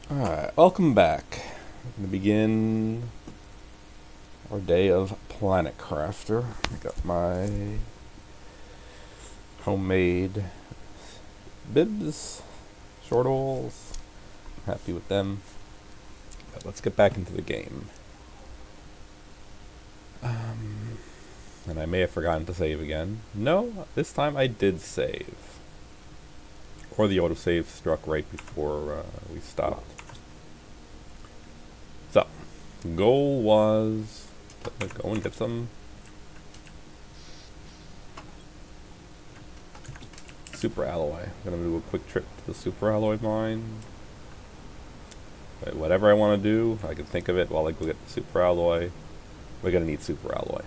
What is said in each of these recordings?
Alright, welcome back. We're going to begin our day of Planet Crafter. I got my homemade bibs, short alls. Happy with them. But let's get back into the game. And I may have forgotten to save again. No, this time I did save. Or the autosave struck right before we stopped. So, the goal was to go and get some super alloy. I'm going to do a quick trip to the super alloy mine. But whatever I want to do, I can think of it while I go get the super alloy. We're going to need super alloy.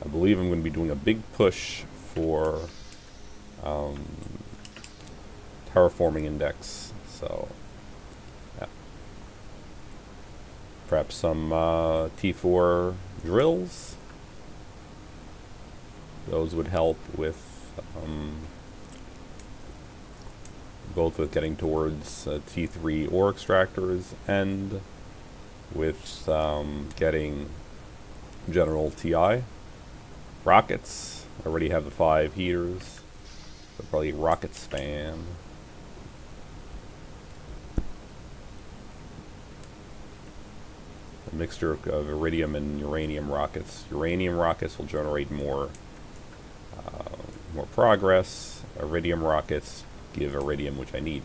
I believe I'm going to be doing a big push for terraforming index. So, yeah. Perhaps some T4 drills. Those would help with both with getting towards T3 ore extractors and with getting general TI. Rockets. I already have the 5 heaters. So probably rocket spam. A mixture of iridium and uranium rockets. Uranium rockets will generate more progress. Iridium rockets give iridium, which I need.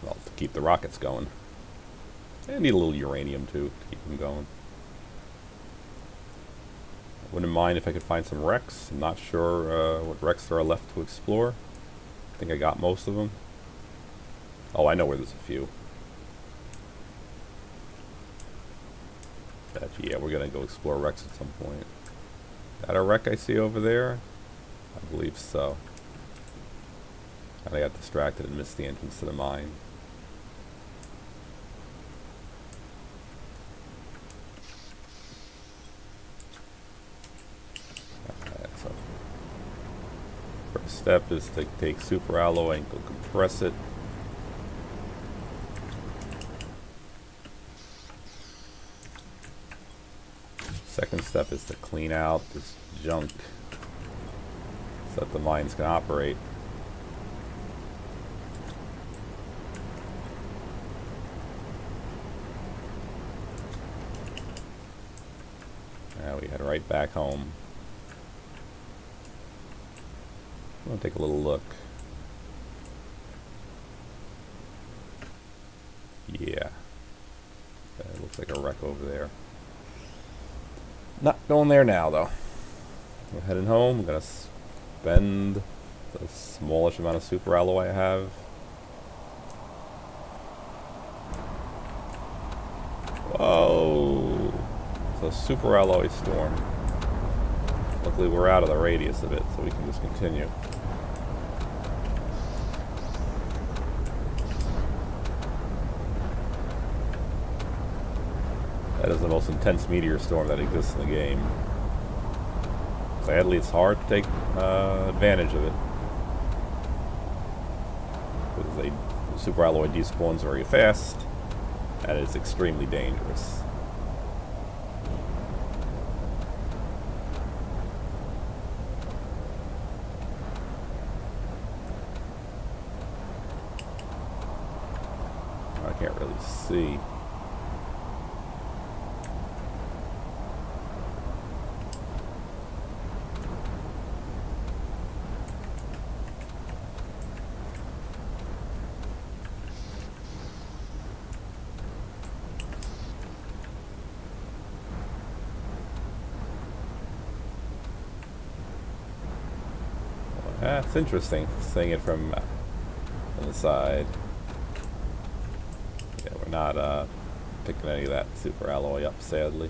Well, to keep the rockets going. I need a little uranium too to keep them going. I wouldn't mind if I could find some wrecks. I'm not sure what wrecks there are left to explore. I think I got most of them. Oh, I know where there's a few. Yeah, we're gonna go explore wrecks at some point. Is that a wreck I see over there? I believe so. And I got distracted and missed the entrance to the mine. So first step is to take super alloy and go compress it. Second step is to clean out this junk so that the mines can operate. Now we head right back home. I'm gonna take a little look. Yeah. It looks like a wreck over there. Not going there now, though. We're heading home. I'm gonna spend the smallish amount of super alloy I have. Whoa! It's a super alloy storm. Luckily, we're out of the radius of it, so we can just continue. That is the most intense meteor storm that exists in the game. Sadly, it's hard to take advantage of it. Because the super alloy despawns very fast, and it's extremely dangerous. I can't really see. It's interesting seeing it from the side. Yeah, we're not picking any of that super alloy up, sadly.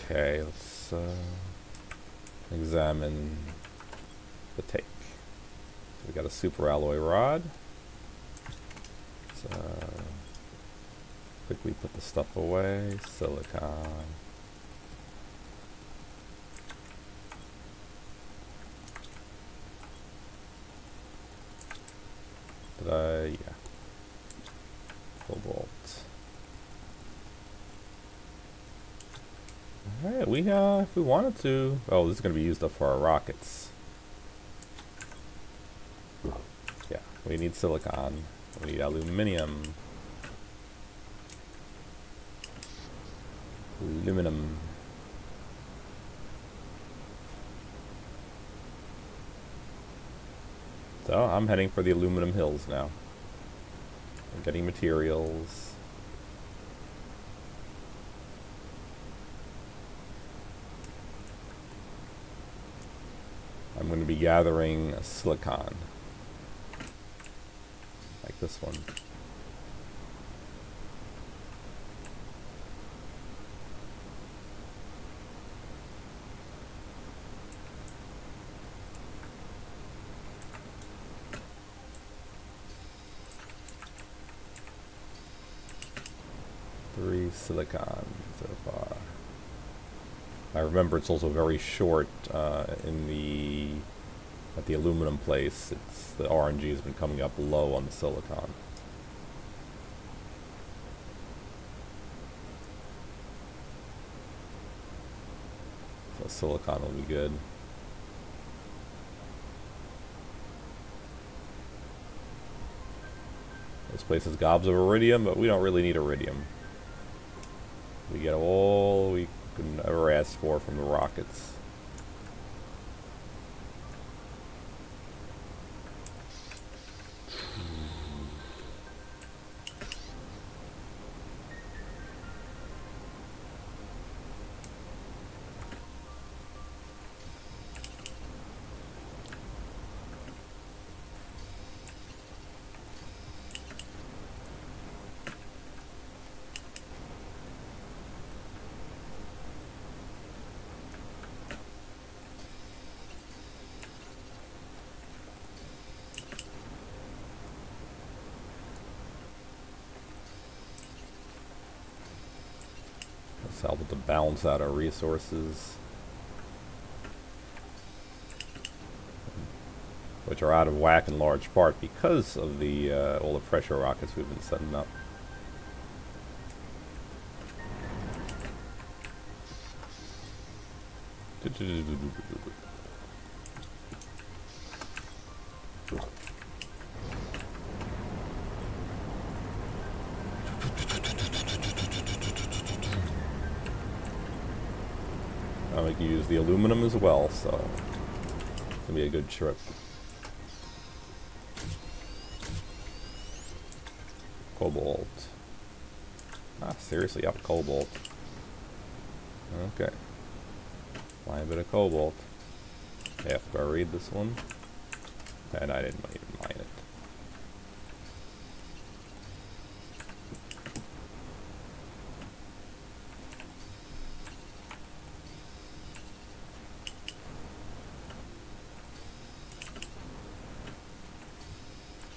Okay, let's examine the take. So we got a super alloy rod. Let's quickly put the stuff away. Silicon. Yeah. Cobalt. Alright, we if we wanted to. Oh, this is gonna be used up for our rockets. Yeah, we need silicon. We need aluminium. Aluminum. So I'm heading for the aluminum hills now. I'm getting materials. I'm going to be gathering silicon. Like this one. Silicon so far. I remember it's also very short at the aluminum place. It's the RNG has been coming up low on the silicon. So silicon will be good. This place has gobs of iridium, but we don't really need iridium. We get all we could ever ask for from the rockets. Let's help to balance out our resources, which are out of whack in large part because of the all the pressure rockets we've been setting up. We can use the aluminum as well, so it's gonna be a good trip. Cobalt. Ah, seriously, up cobalt. Okay. Fly a bit of cobalt. After I read this one. And I didn't even mine it.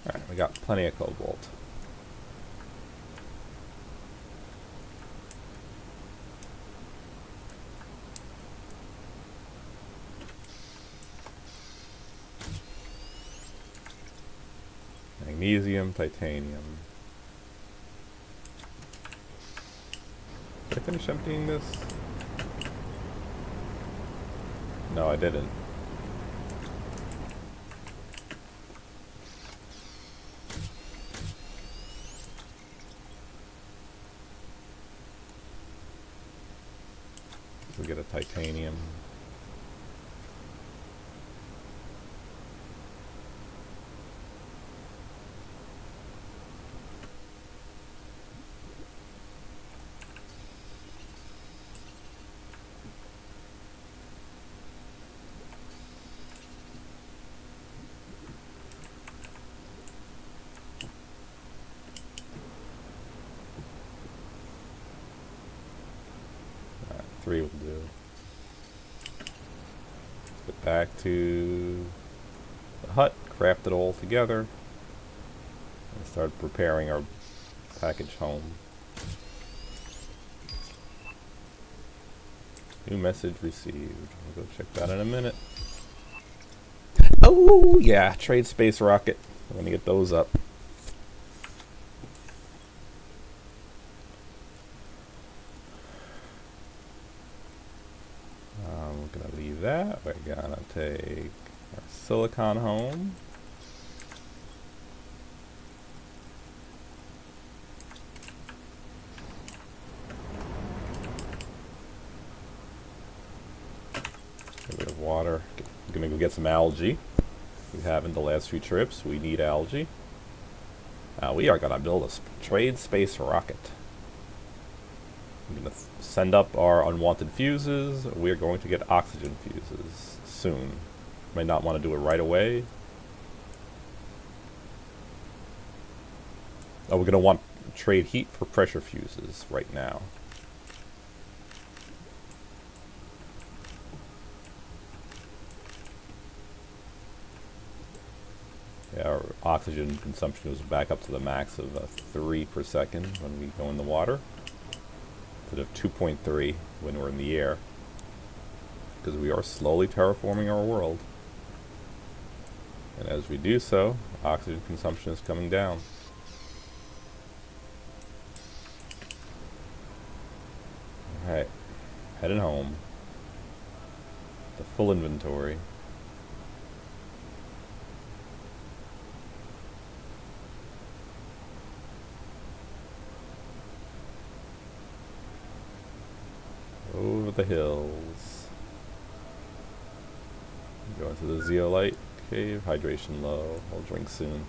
Alright, we got plenty of cobalt. Magnesium, titanium. Did I finish emptying this? No, I didn't. We get a titanium. Alright, 3 will do. back to the hut, craft it all together, and start preparing our package home. New message received. We'll go check that in a minute. Oh yeah, trade space rocket. I'm gonna get those up. We're gonna leave that. We're gonna take our silicon home. Get rid of water. We're gonna go get some algae. We haven't the last few trips. We need algae. We are gonna build a trade space rocket. I'm going to send up our unwanted fuses. We're going to get oxygen fuses soon. Might not want to do it right away. Oh, we're going to want to trade heat for pressure fuses right now. Yeah, our oxygen consumption was back up to the max of 3 per second when we go in the water. Instead of 2.3 when we're in the air, because we are slowly terraforming our world, and as we do so, oxygen consumption is coming down. Alright, heading home. The full inventory. Over the hills. Go into the zeolite cave. Hydration low. I'll drink soon.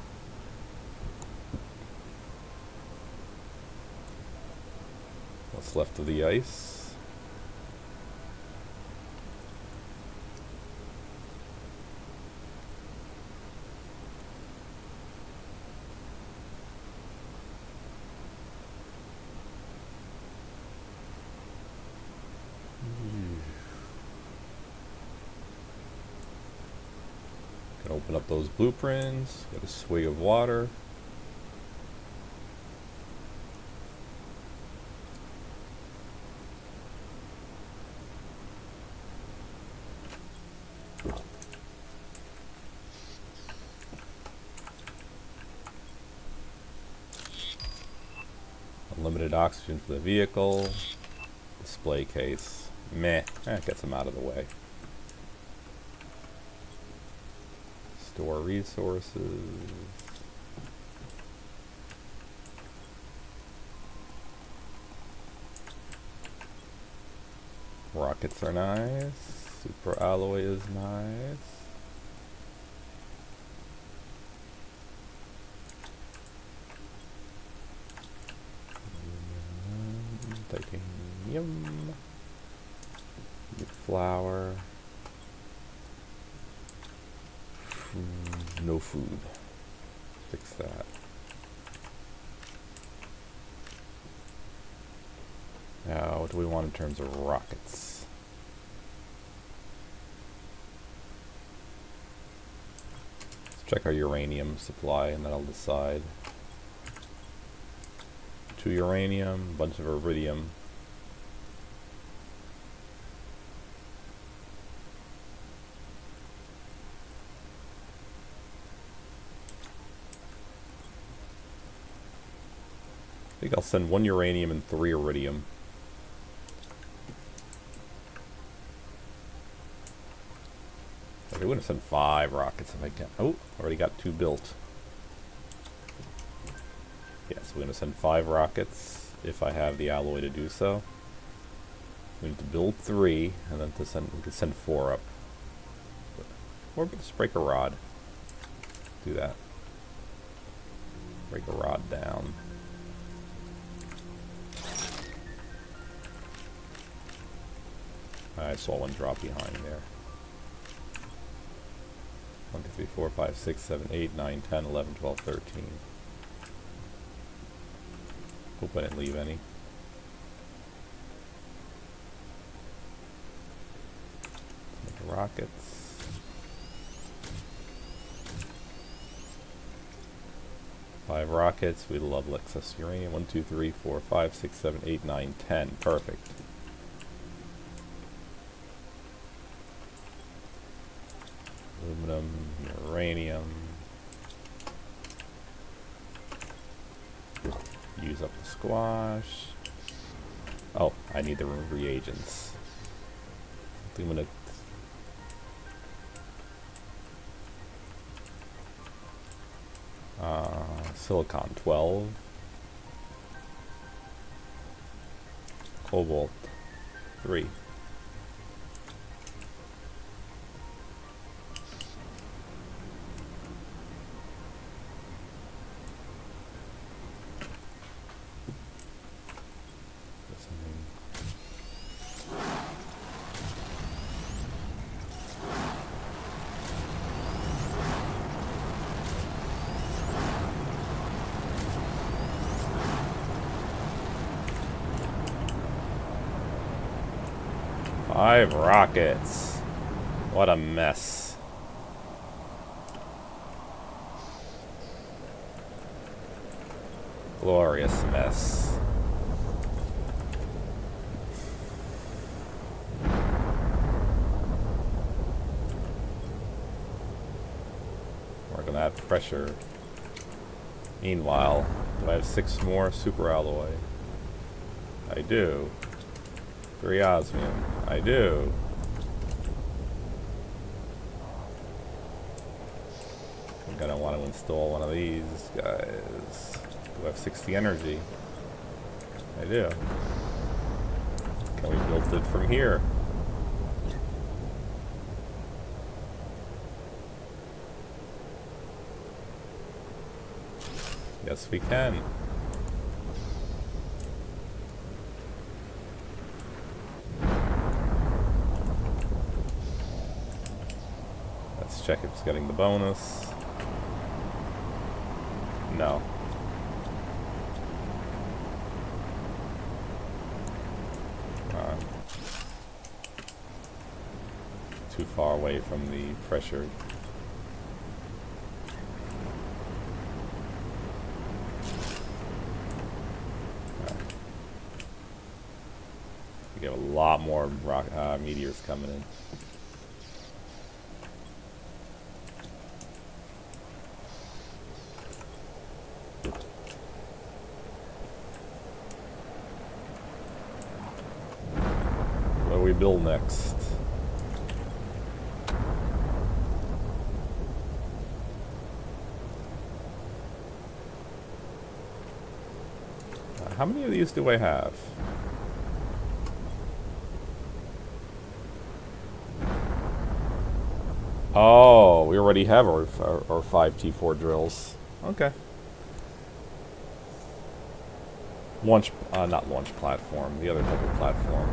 What's left of the ice? Open up those blueprints, get a swig of water. Unlimited oxygen for the vehicle. Display case. Meh. Gets them out of the way. Store resources. Rockets are nice. Super alloy is nice. Titanium. Flour. No food. Fix that. Now, what do we want in terms of rockets? Let's check our uranium supply and then I'll decide. 2 uranium, a bunch of iridium. I think I'll send 1 uranium and 3 iridium. Okay, we're gonna send 5 rockets if I can. Oh, already got 2 built. Yes, we're gonna send 5 rockets if I have the alloy to do so. We need to build 3, and then we can send 4 up. Or just break a rod. Do that. Break a rod down. I saw one drop behind there. 1, 2, 3, 4, 5, 6, 7, 8, 9, 10, 11, 12, 13. Hope I didn't leave any. Make rockets. 5 rockets. We love excess uranium. 1, 2, 3, 4, 5, 6, 7, 8, 9, 10. Perfect. Aluminum, uranium. Use up the squash. Oh, I need the reagents. Aluminum. Silicon 12. Cobalt 3. Five rockets. What a mess. Glorious mess. We're gonna add pressure. Meanwhile, do I have 6 more super alloy? I do. 3 osmium. I do. I'm gonna want to install one of these guys. Do I have 60 energy? I do. Can we build it from here? Yes, we can. Let's check if it's getting the bonus. No. Too far away from the pressure. We have a lot more meteors coming in. What do we build next? How many of these do I have? Oh, we already have our 5 T4 drills. Okay. Launch, not launch platform, the other type of platform.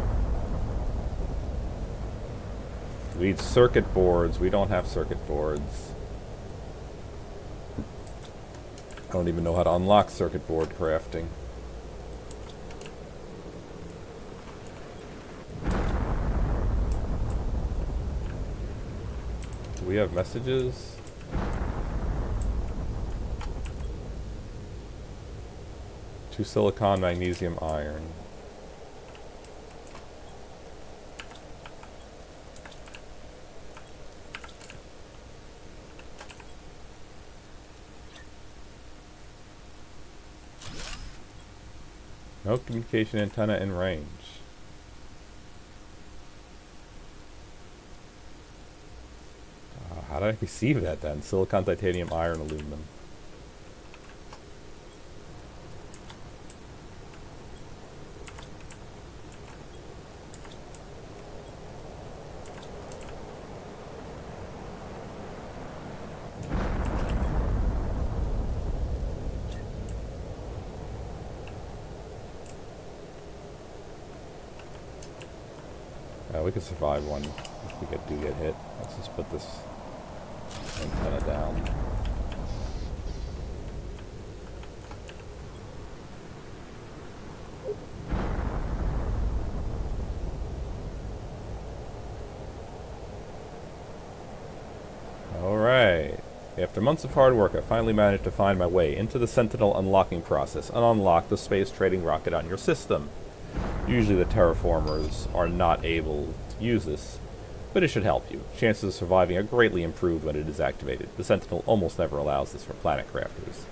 We need circuit boards. We don't have circuit boards. I don't even know how to unlock circuit board crafting. Do we have messages? To silicon, magnesium, iron. No communication antenna in range. How did I receive that then? Silicon, titanium, iron, aluminum. We can survive one if we do get hit. Let's just put this antenna down. Alright. After months of hard work, I finally managed to find my way into the Sentinel unlocking process and unlock the space trading rocket on your system. Usually the terraformers are not able to use this, but it should help you. Chances of surviving are greatly improved when it is activated. The Sentinel almost never allows this for planet crafters.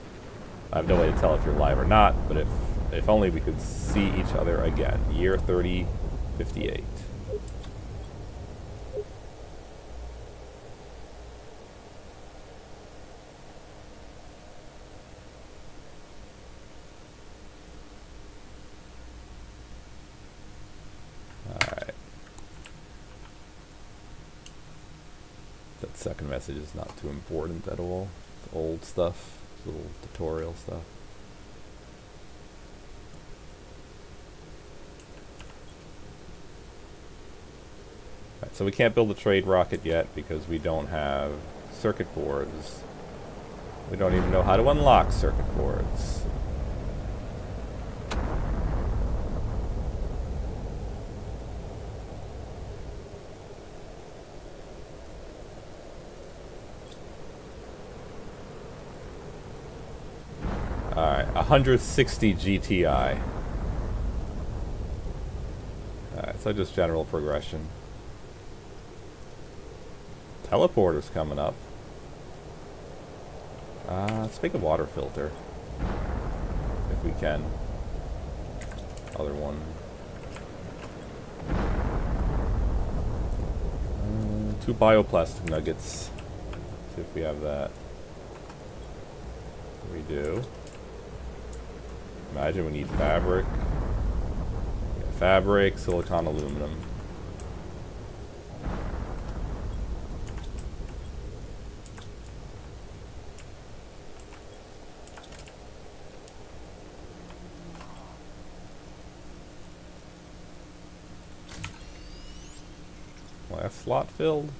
I have no way to tell if you're alive or not, but if only we could see each other again. Year 3058. That second message is not too important at all. It's old stuff, little tutorial stuff. Right, so we can't build a trade rocket yet because we don't have circuit boards. We don't even know how to unlock circuit boards. Alright, 160 GTI. Alright, so just general progression. Teleporter's coming up. Let's make a water filter. If we can. Other one. 2 bioplastic nuggets. See if we have that. We do. Imagine we need fabric. Yeah, fabric, silicon, aluminum. Last slot filled.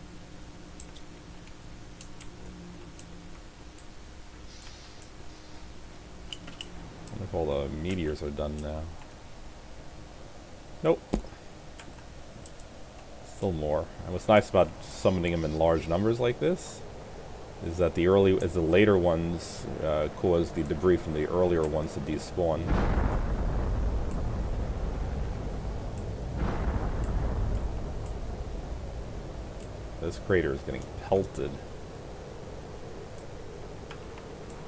I wonder if all the meteors are done now. Nope. Still more. And what's nice about summoning them in large numbers like this is that the later ones cause the debris from the earlier ones to despawn. This crater is getting pelted.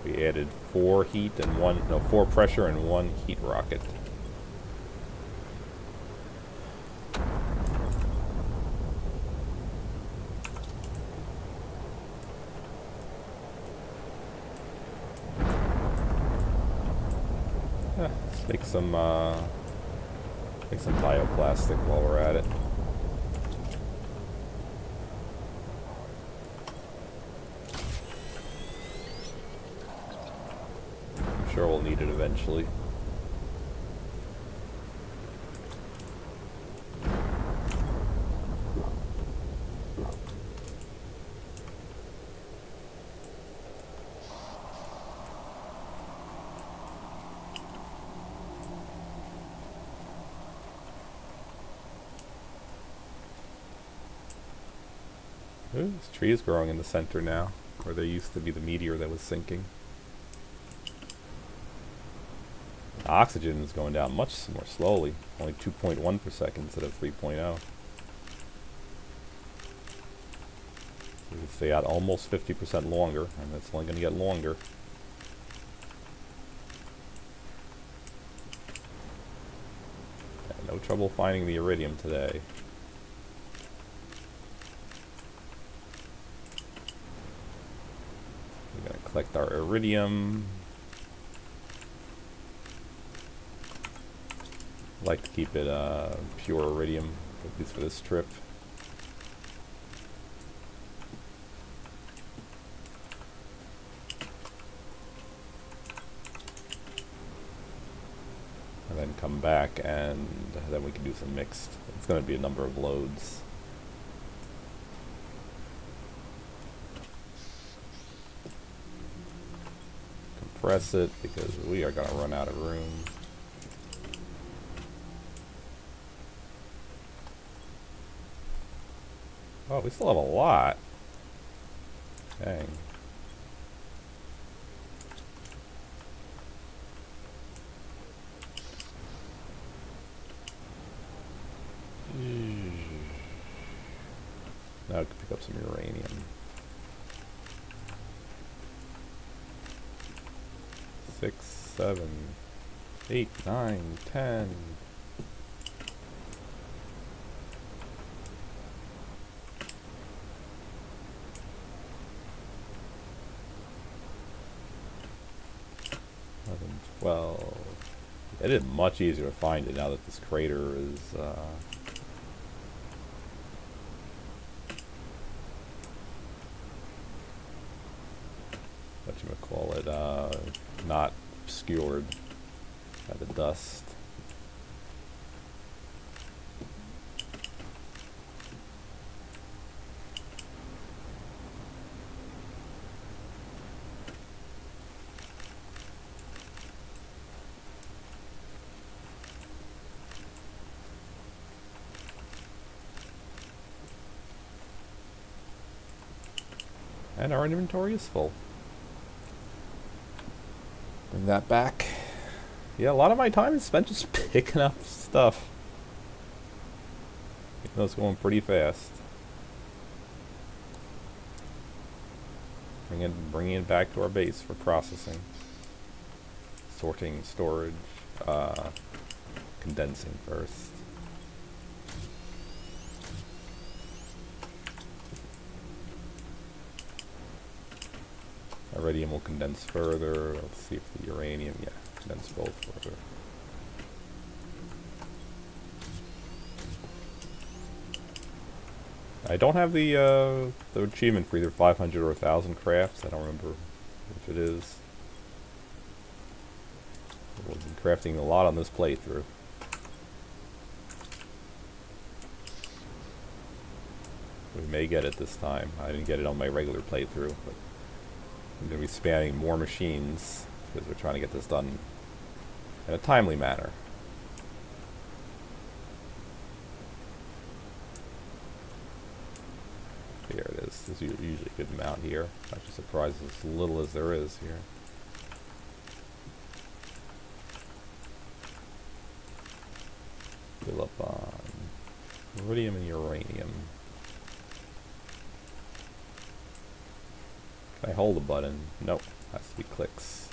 We added 4 heat and 4 pressure and 1 heat rocket. Let's make some bioplastic while we're at it. Sure we'll need it eventually. Ooh, this tree is growing in the center now, where there used to be the meteor that was sinking. Oxygen is going down much more slowly, only 2.1 per second instead of 3.0. We can stay out almost 50% longer, and it's only going to get longer. Yeah, no trouble finding the iridium today. We're going to collect our iridium. I like to keep it pure iridium, at least for this trip. And then come back and then we can do some mixed. It's going to be a number of loads. Compress it because we are going to run out of room. Oh, we still have a lot. Dang. 6, 7, 8, 9, 10. Well, it is much easier to find it now that this crater is whatchamacallit, not obscured by the dust. And our inventory is full. Bring that back. Yeah, a lot of my time is spent just picking up stuff. Even though it's going pretty fast. Bringing it back to our base for processing. Sorting, storage, condensing first. Iridium will condense further. Let's see if the uranium, yeah, condense both further. I don't have the achievement for either 500 or 1,000 crafts. I don't remember which it is. We've been crafting a lot on this playthrough. We may get it this time. I didn't get it on my regular playthrough, but I'm going to be spanning more machines because we're trying to get this done in a timely manner. Here it is. There's usually a good amount here. I'm actually surprised as little as there is here. Fill up on iridium and uranium. Can I hold a button? Nope. Has to be clicks.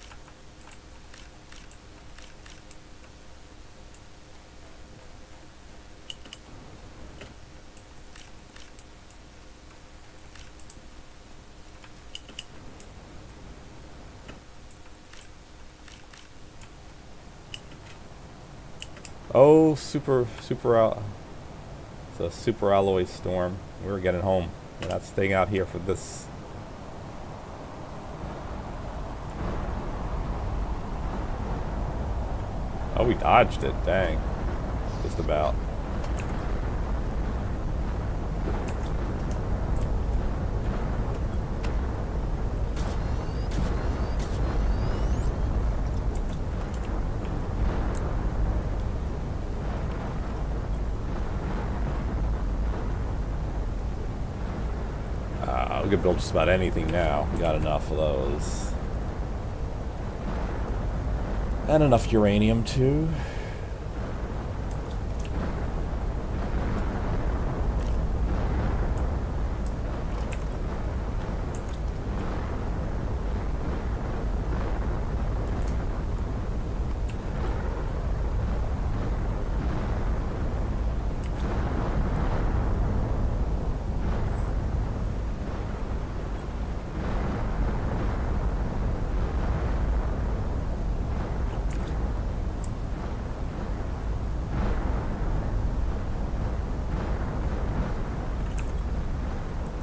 Oh, it's a super alloy storm. We're getting home. We're not staying out here for this. Oh, we dodged it. Dang. Just about. We could build just about anything now. We got enough of those. And enough uranium, too.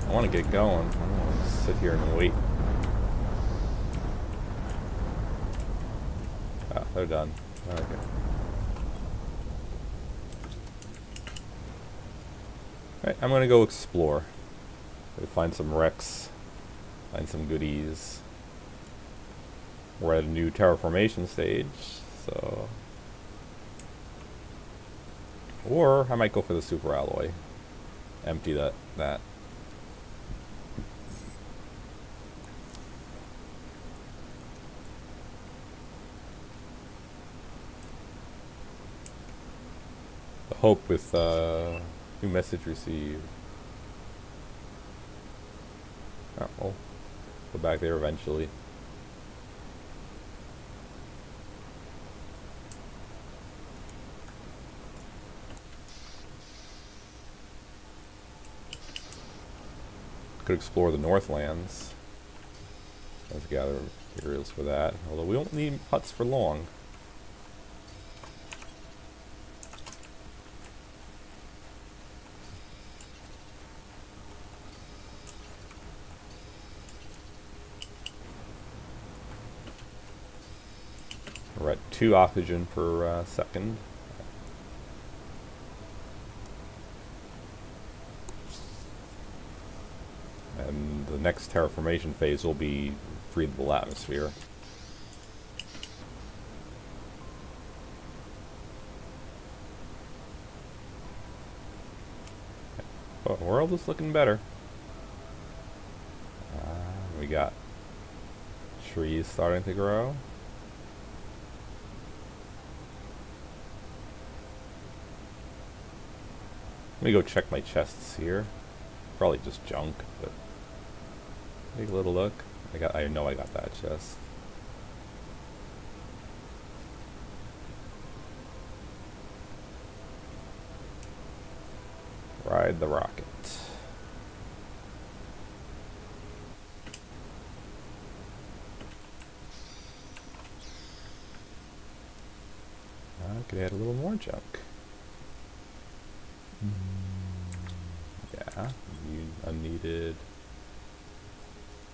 I want to get going. I don't want to sit here and wait. Ah, they're done. Okay. Alright, I'm going to go explore. Find some wrecks. Find some goodies. We're at a new terraformation stage, so... Or I might go for the super alloy. Empty that. Hope with new message received. Oh, we'll go back there eventually. could explore the Northlands. Let's gather materials for that. Although we won't need huts for long. We're at 2 oxygen per second. And the next terraformation phase will be breathable atmosphere. Oh, the world is looking better. We got trees starting to grow. Let me go check my chests here. Probably just junk, but take a little look. I know I got that chest. Ride the rocket. I could add a little more junk. Yeah, unneeded.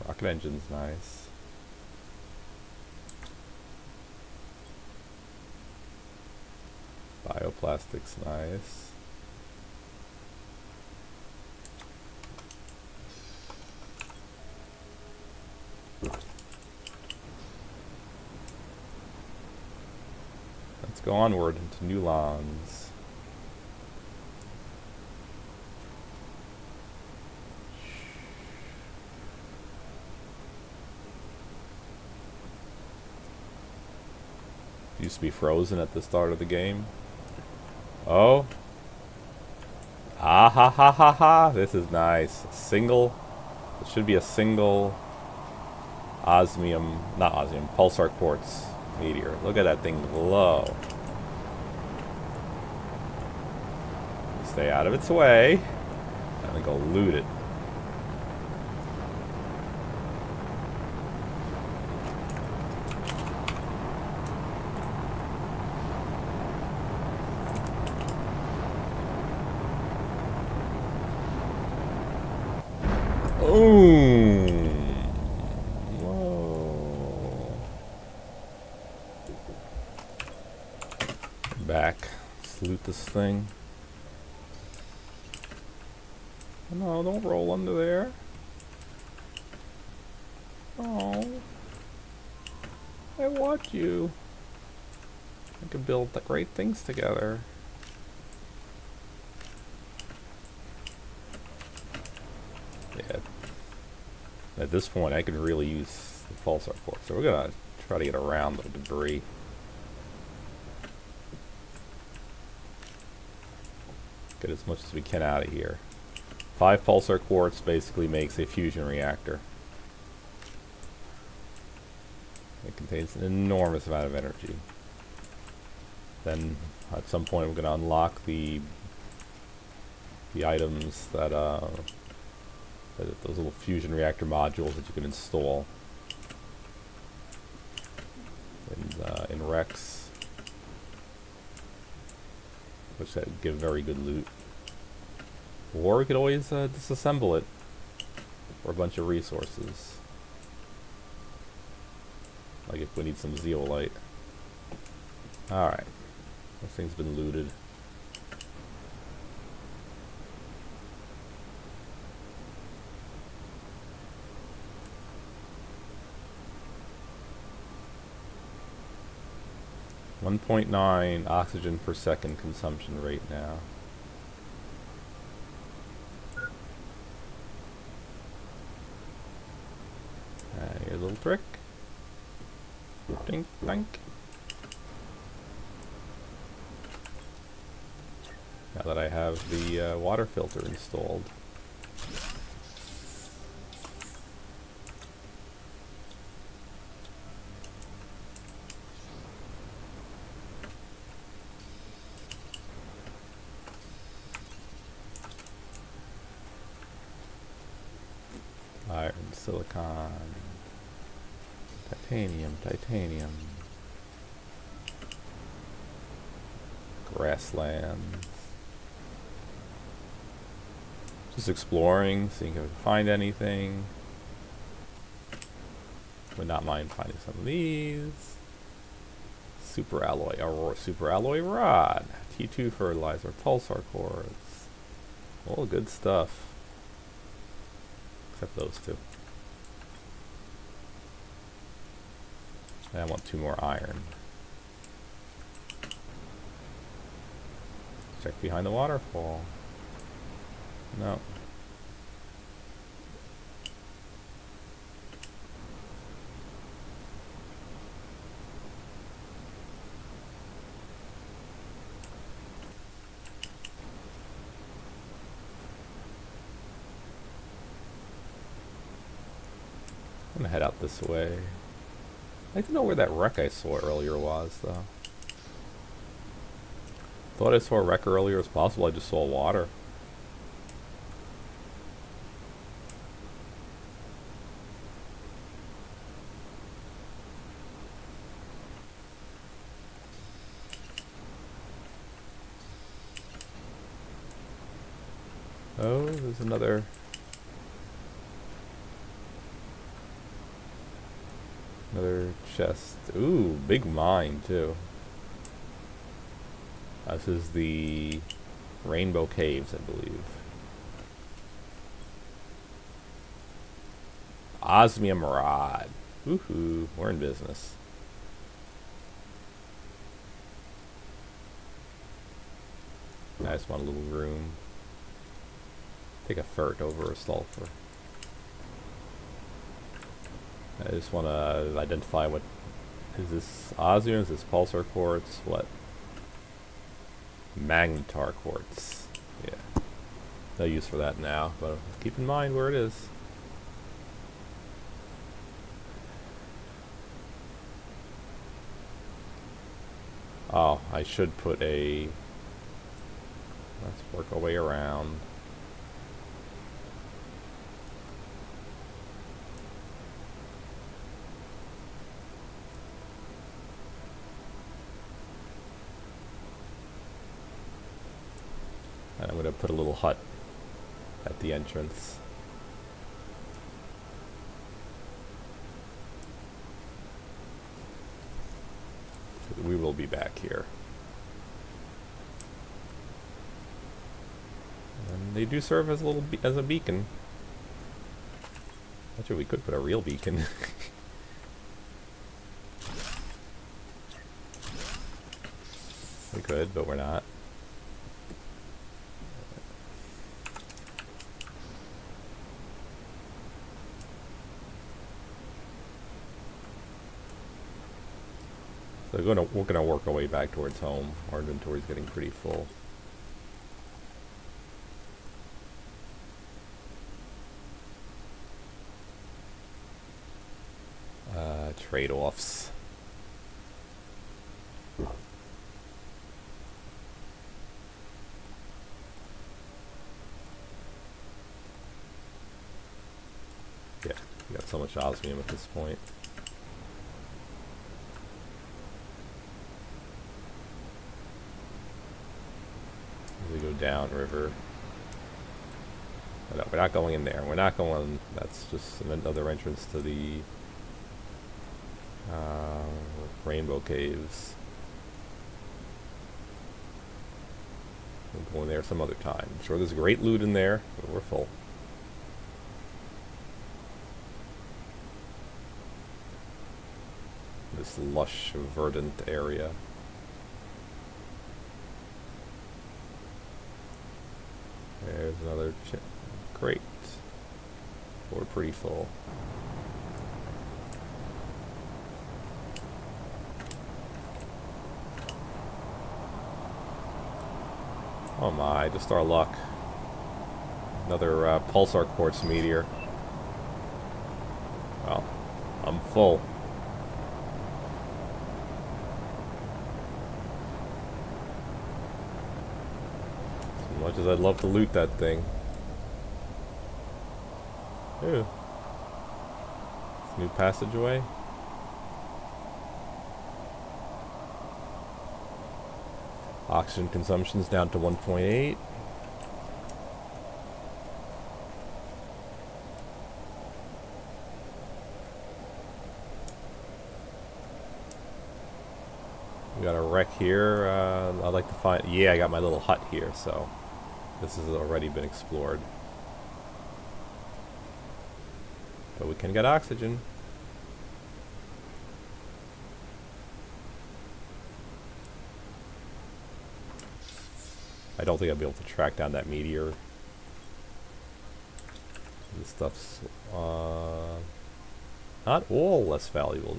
Rocket engine's nice. Bioplastic's nice. Let's go onward into new lands. Used to be frozen at the start of the game. Oh. Ah ha ha ha ha. This is nice. Single. It should be a single osmium, not osmium, pulsar quartz meteor. Look at that thing glow. Stay out of its way. And then go loot it. Ooh. Whoa. Back. Let's loot this thing. No, don't roll under there. Oh. I want you. We can build the great things together. Yeah. At this point, I can really use the pulsar quartz. So we're gonna try to get around the debris. Get as much as we can out of here. 5 pulsar quartz basically makes a fusion reactor. It contains an enormous amount of energy. Then at some point we're going to unlock the items that those little fusion reactor modules that you can install in Rex, which give very good loot. Or we could always disassemble it for a bunch of resources. Like if we need some zeolite. Alright. This thing's been looted. .9 oxygen per second consumption rate now. Here's a little trick. Dink, dink. Now that I have the water filter installed. silicon, titanium, grasslands. Just exploring, seeing if I can find anything. Would not mind finding some of these. Super alloy, Aurora super alloy rod, T2 fertilizer, pulsar cores. All good stuff. Except those two. And I want 2 more iron. Check behind the waterfall. No. I'm gonna head out this way. I'd like to know where that wreck I saw earlier was, though. Thought I saw a wreck earlier as possible. I just saw water. Oh, there's another chest. Ooh, big mine too. This is the Rainbow Caves, I believe. Osmium rod. Woohoo, we're in business. I just want a little room. Take a fert over a sulfur. I just want to identify what is this. Osmium? Is this pulsar quartz? What? Magnetar quartz. Yeah. No use for that now, but keep in mind where it is. Oh, I should put a... Let's work our way around. And I'm going to put a little hut at the entrance. We will be back here. And they do serve as a little as a beacon. Actually, we could put a real beacon. We could, but we're not. So we're gonna work our way back towards home. Our inventory's getting pretty full. Trade-offs. Yeah, we got so much osmium at this point. We go down river. No, we're not going in there. We're not going. That's just another entrance to the Rainbow Caves. We'll go in there some other time. I'm sure there's great loot in there, but we're full. This lush, verdant area. There's another crate. We're pretty full. Oh my, just our luck. Another pulsar quartz meteor. Well, I'm full. As much as I'd love to loot that thing. Ew. New passageway. Oxygen consumption's down to 1.8. We got a wreck here. I'd like to find... Yeah, I got my little hut here, so this has already been explored. But we can get oxygen. I don't think I'll be able to track down that meteor. This stuff's not all less valuable.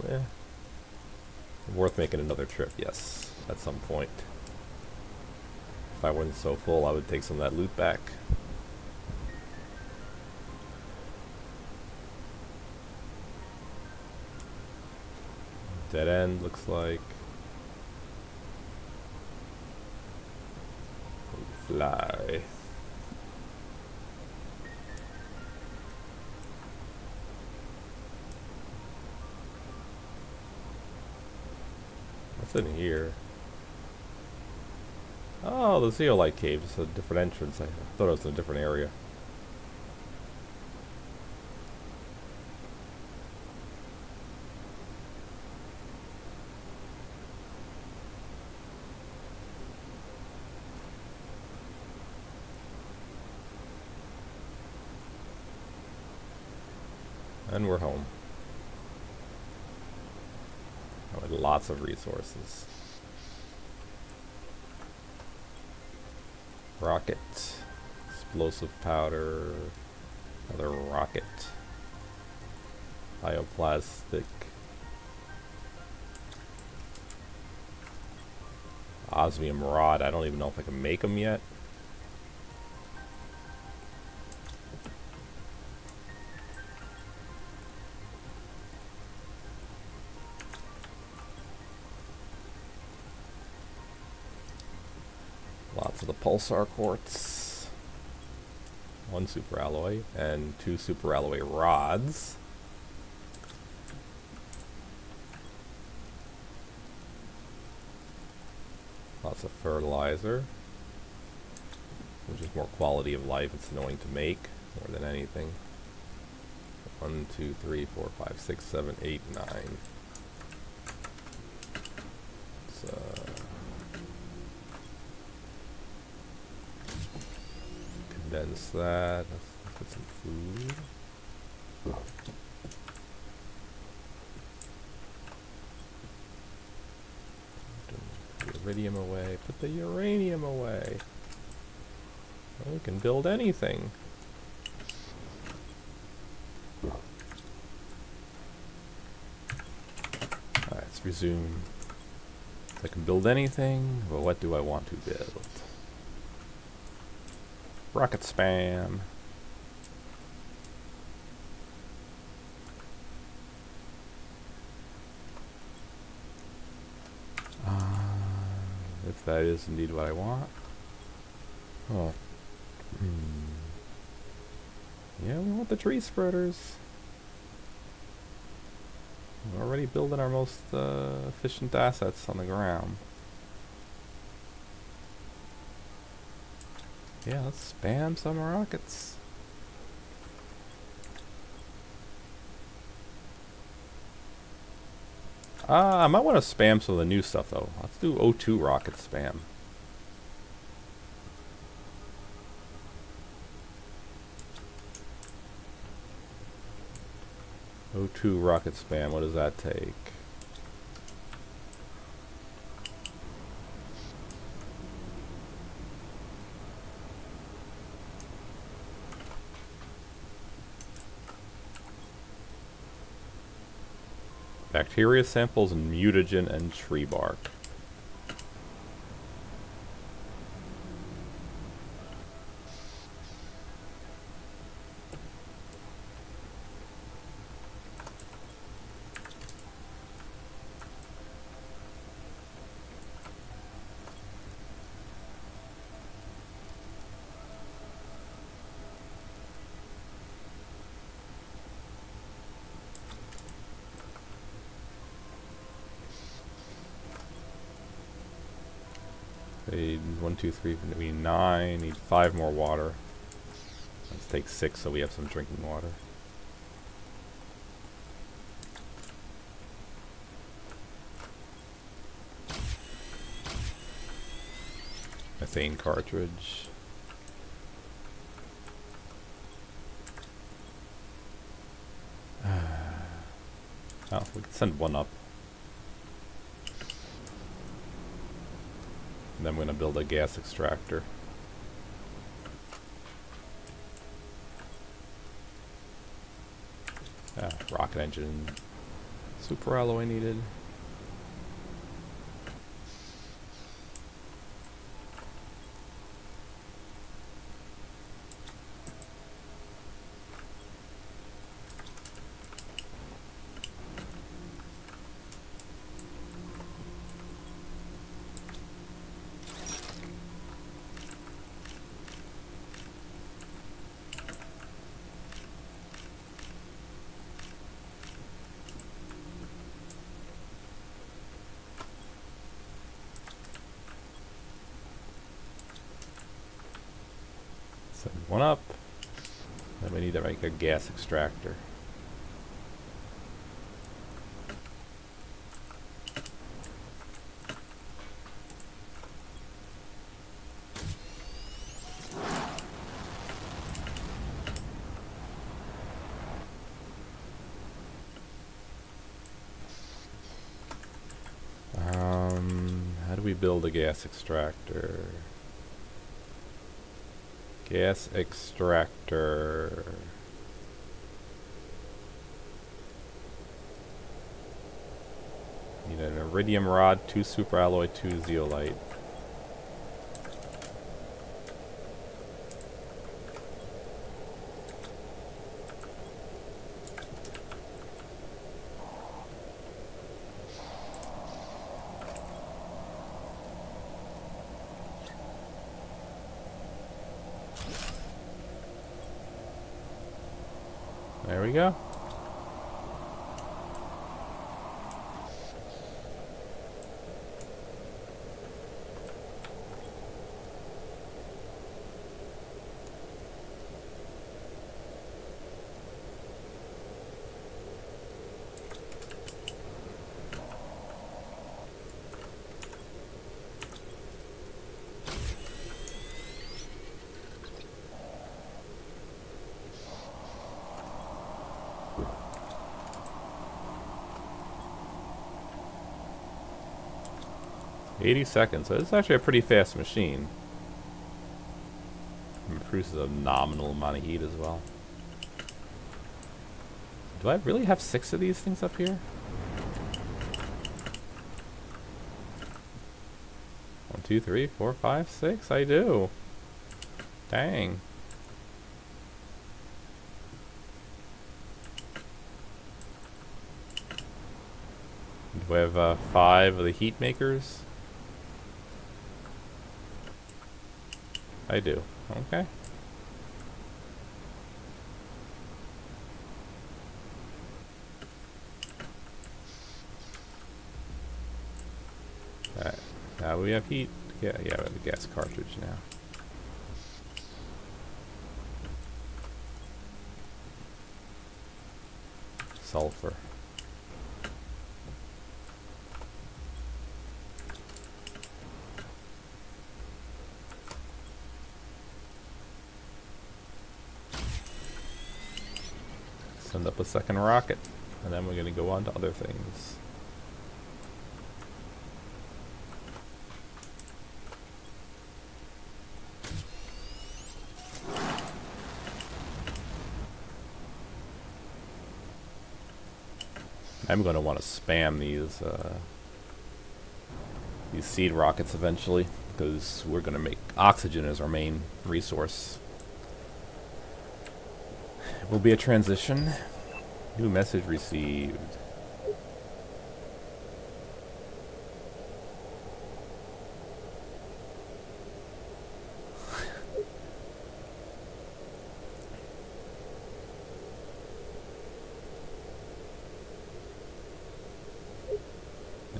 Worth making another trip, yes, at some point. If I wasn't so full, I would take some of that loot back. Dead end, looks like. Fly. What's in here? Oh, the zeolite cave. It's a different entrance. I thought it was in a different area. And we're home. With lots of resources. Rocket. Explosive powder. Another rocket. Bioplastic. Osmium rod. I don't even know if I can make them yet. Lots of the pulsar quartz. 1 super alloy and 2 super alloy rods. Lots of fertilizer, which is more quality of life. It's annoying to make more than anything. 1, 2, 3, 4, 5, 6, 7, 8, 9. So condense that. Let's put some food. Put the iridium away. Put the uranium away. Well, we can build anything. Alright, let's resume. I can build anything, but what do I want to build? Rocket spam. If that is indeed what I want. Oh. Yeah, we want the tree spreaders. We're already building our most efficient assets on the ground. Yeah, let's spam some rockets. I might want to spam some of the new stuff though. Let's do O2 rocket spam. O2 rocket spam, what does that take? Bacteria samples, mutagen, and tree bark. Need 1, 2, 3, we need 9. Need 5 more water. Let's take 6 so we have some drinking water. Methane cartridge. Oh, we can send one up. And then we're going to build a gas extractor. Rocket engine. Super alloy needed. Send one up. Then we need to make a gas extractor. How do we build a gas extractor? Gas extractor. Need an iridium rod, 2 superalloy, 2 zeolite. There we go. $80. So it's actually a pretty fast machine. It produces a nominal amount of heat as well. Do I really have 6 of these things up here? 1, 2, 3, 4, 5, 6. I do. Dang. Do I have 5 of the heat makers? I do. Okay. Alright. Now we have heat. Yeah, we have a gas cartridge now. Sulfur. Send up a second rocket, and then we're going to go on to other things. I'm going to want to spam these seed rockets eventually, because we're going to make oxygen as our main resource. Will be a transition. New message received.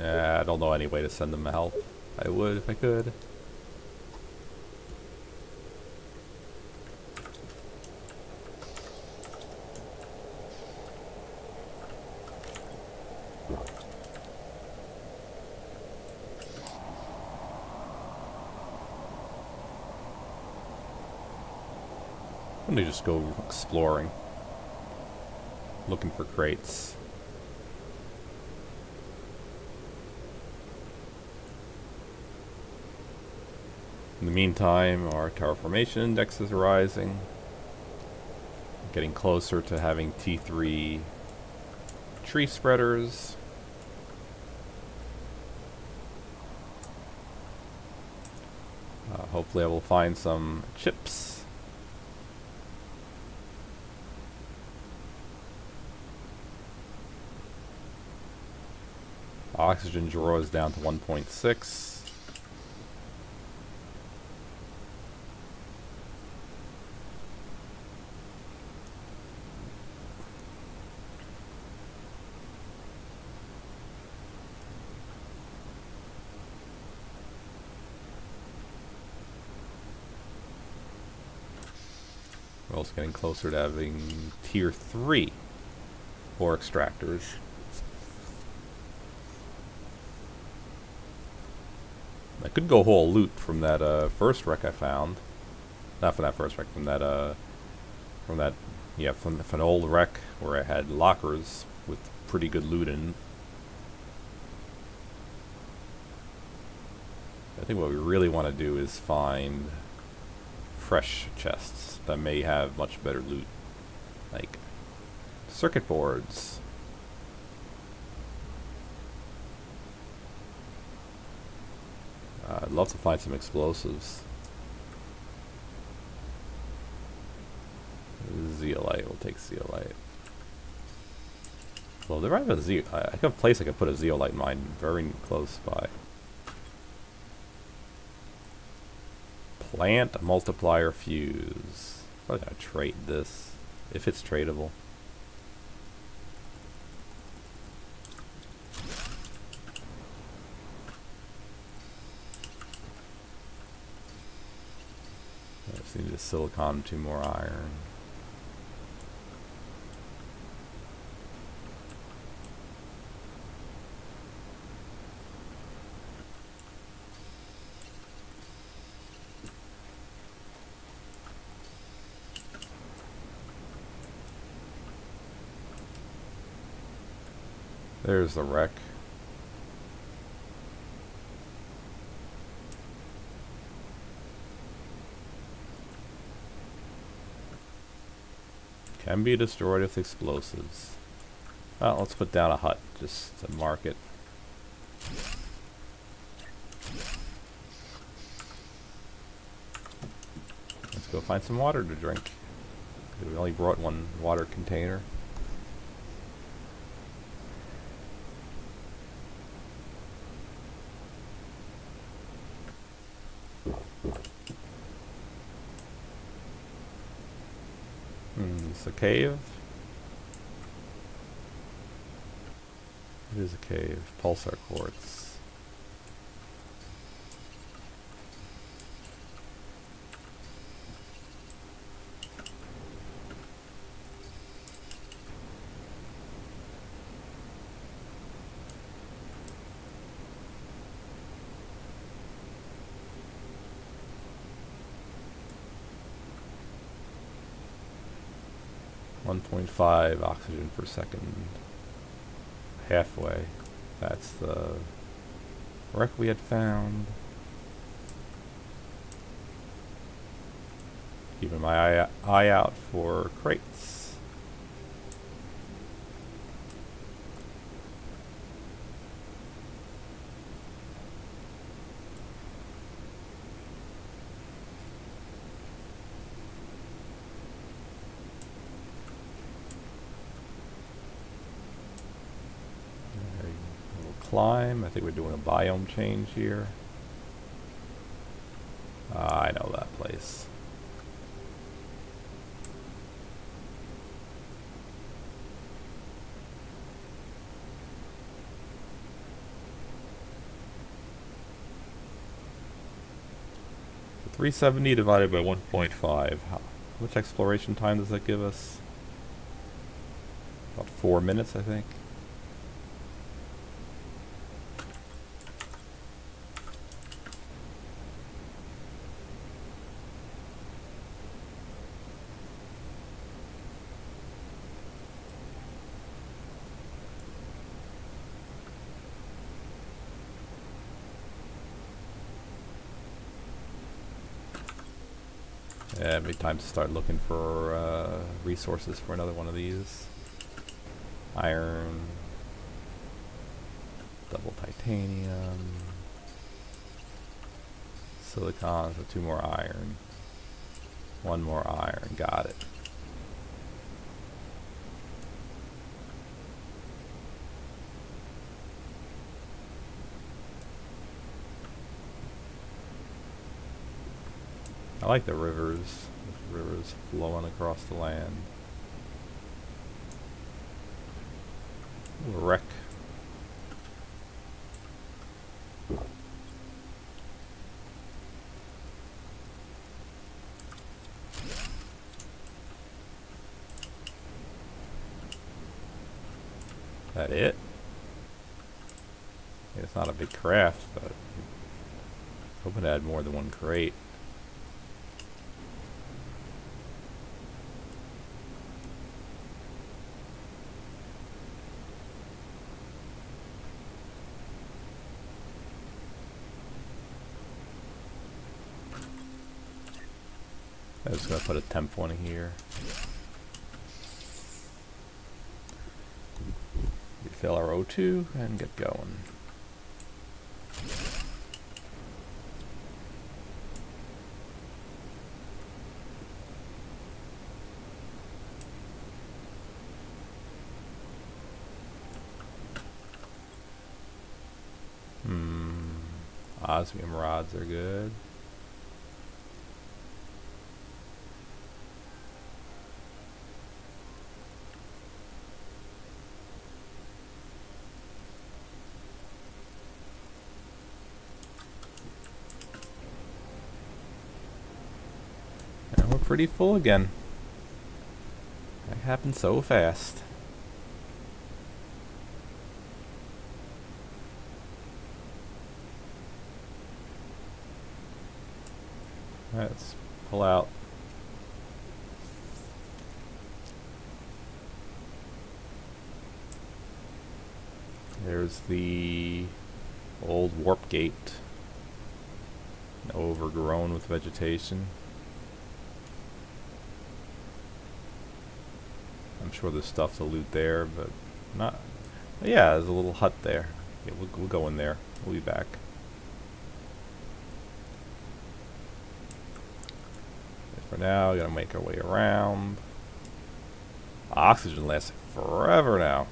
I don't know any way to send them help. I would if I could. Let me just go exploring, looking for crates. In the meantime, our terraformation index is rising. Getting closer to having T3 tree spreaders. Hopefully I will find some chips. Oxygen draw is down to 1.6. We're also getting closer to having tier 3 ore extractors. I could go haul loot from that first wreck I found. Not from that first wreck, from that from an old wreck where I had lockers with pretty good loot in. I think what we really want to do is find fresh chests that may have much better loot, like circuit boards. I'd love to find some explosives. Zeolite, we'll take zeolite. Well, there I have a I have a place I could put a zeolite mine very close by. Plant multiplier fuse. I'm gonna trade this if it's tradable. I just need a silicon, 2 more iron. There's the wreck. Can be destroyed with explosives. Well, let's put down a hut just to mark it. Let's go find some water to drink. We only brought 1 water container. It's a cave. It is a cave. Pulsar quartz. .5 oxygen per second. Halfway. That's the wreck we had found. Keeping my eye out for crates. Climb. I think we're doing a biome change here. I know that place. So 370 divided by 1.5. How much exploration time does that give us? About 4 minutes, I think. Yeah, maybe time to start looking for resources for another one of these. Iron, double titanium, silicon, so 2 more iron, 1 more iron, got it. I like the rivers flowing across the land. Ooh, a wreck. That it? It's not a big craft, but hoping to add more than 1 crate. I'm just gonna put a temp one here. Refill our O2 and get going. Osmium rods are good. And we're pretty full again. That happened so fast. Alright, let's pull out. There's the old warp gate. Overgrown with vegetation. I'm sure there's stuff to loot there, but not. Yeah, there's a little hut there. Yeah, we'll go in there. We'll be back. For now, we're gonna make our way around. Oxygen lasts forever now.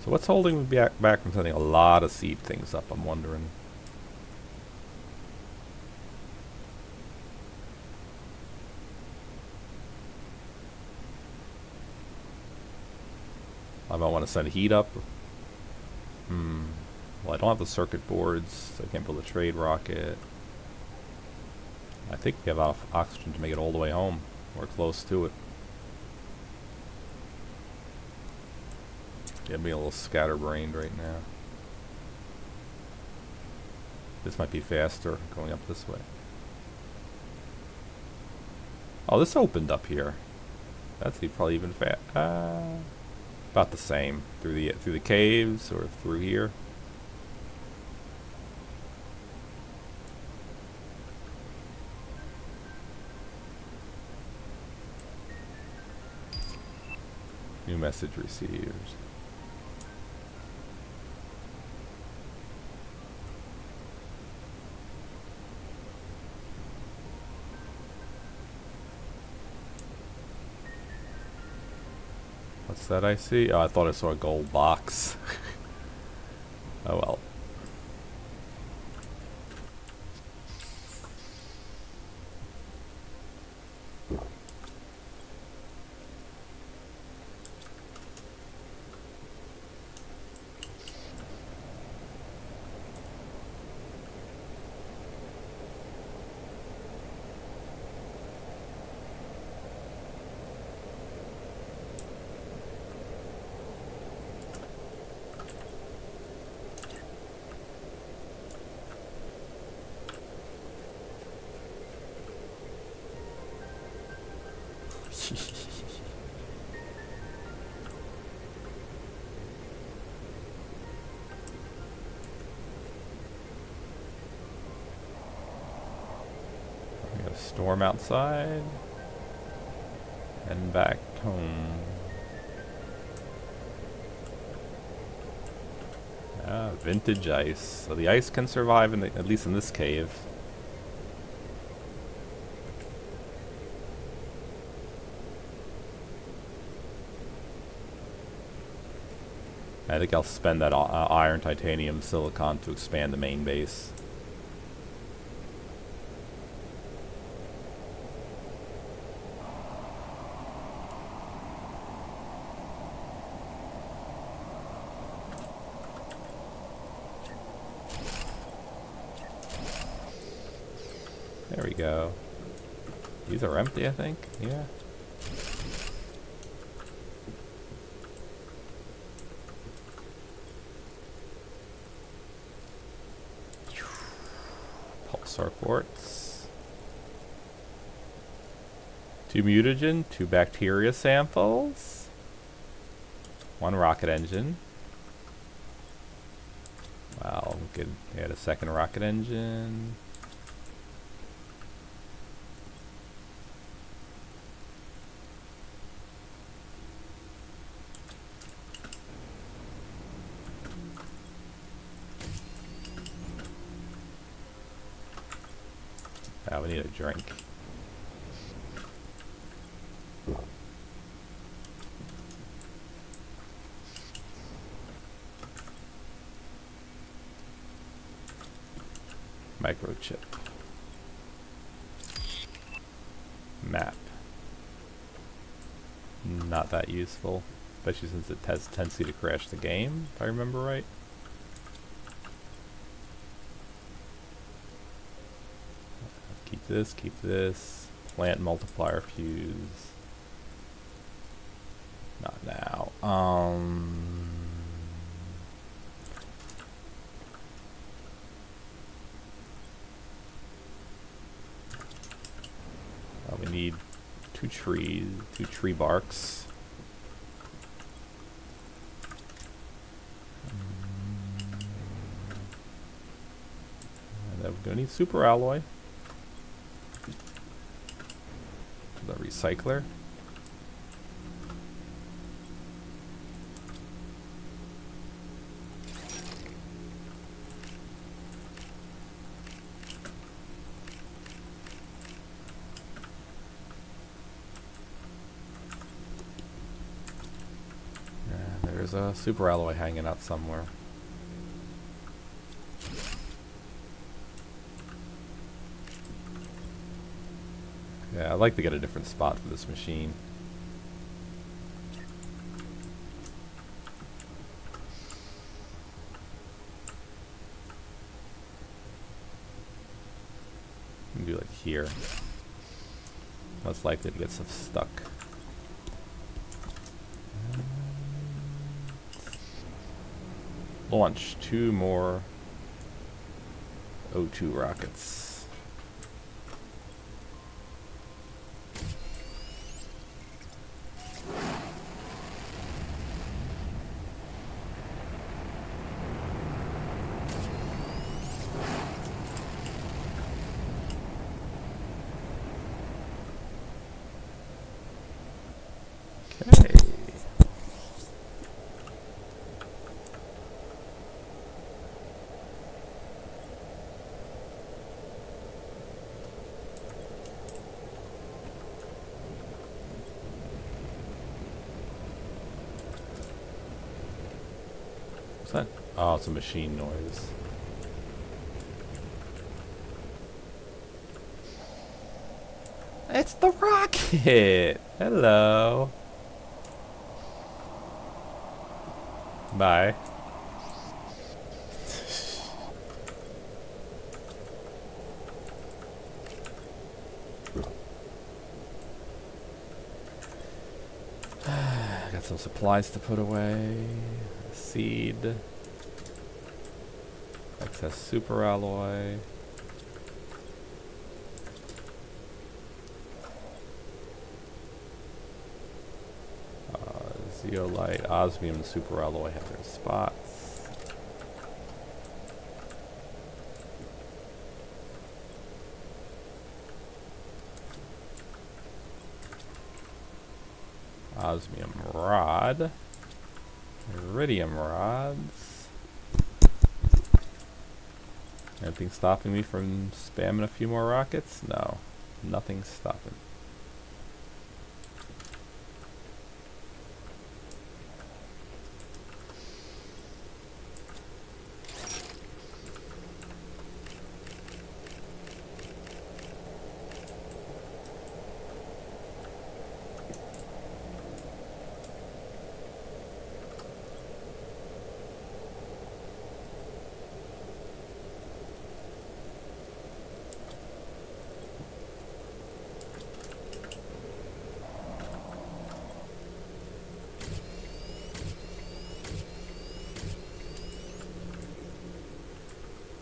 So what's holding me back from setting a lot of seed things up, I'm wondering. I might want to send heat up. Well, I don't have the circuit boards, so I can't build a trade rocket. I think we have enough oxygen to make it all the way home. We're close to it. Yeah, I'm being a little scatterbrained right now. This might be faster going up this way. Oh, this opened up here. That's probably even about the same through the caves or through here. New message received. What's that I see? Oh, I thought I saw a gold box. Oh well. Storm outside. And back home. Ah, vintage ice. So the ice can survive in at least in this cave. I think I'll spend that iron, titanium, silicon to expand the main base. There we go. These are empty, I think. Yeah. Pulsar quartz. 2 mutagen, 2 bacteria samples. 1 rocket engine. Wow, we could add a second rocket engine. Oh, we need a drink. Microchip. Map. Not that useful, especially since it has tendency to crash the game, if I remember right. Keep this. Plant multiplier fuse. Not now. We need 2 trees, 2 tree barks. And then we're gonna need super alloy. The recycler. And there's a super alloy hanging out somewhere. Yeah, I'd like to get a different spot for this machine. Do like here. Most likely to get stuff stuck. Launch 2 more O2 rockets. Okay. What's that? Oh, it's a machine noise. It's the rocket! Hello. Bye. Got some supplies to put away. Seed. Excess super alloy. Zeolite, osmium, and super alloy have their spots. Osmium rod. Iridium rods. Anything stopping me from spamming a few more rockets? No. Nothing's stopping.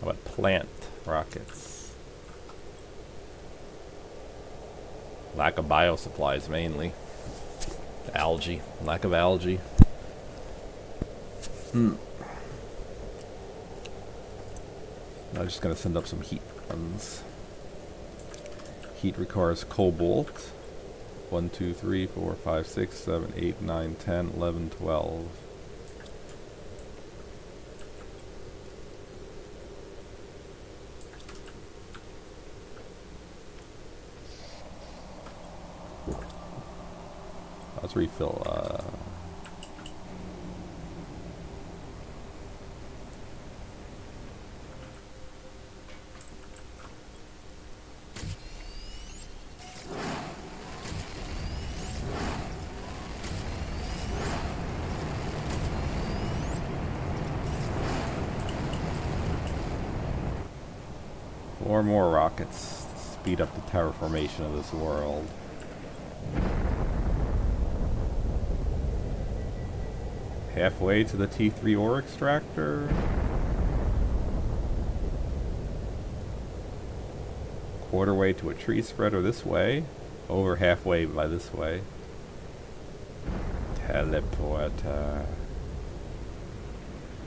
How about plant rockets? Lack of biosupplies mainly. Algae. Lack of algae. I'm just gonna send up some heat runs. Heat requires cobalt. 1, 2, 3, 4, 5, 6, 7, 8, 9, 10, 11, 12. Let's refill. Four more rockets to speed up the terraformation of this world. Halfway to the T3 ore extractor. Quarter way to a tree spreader this way. Over halfway by this way. Teleporter.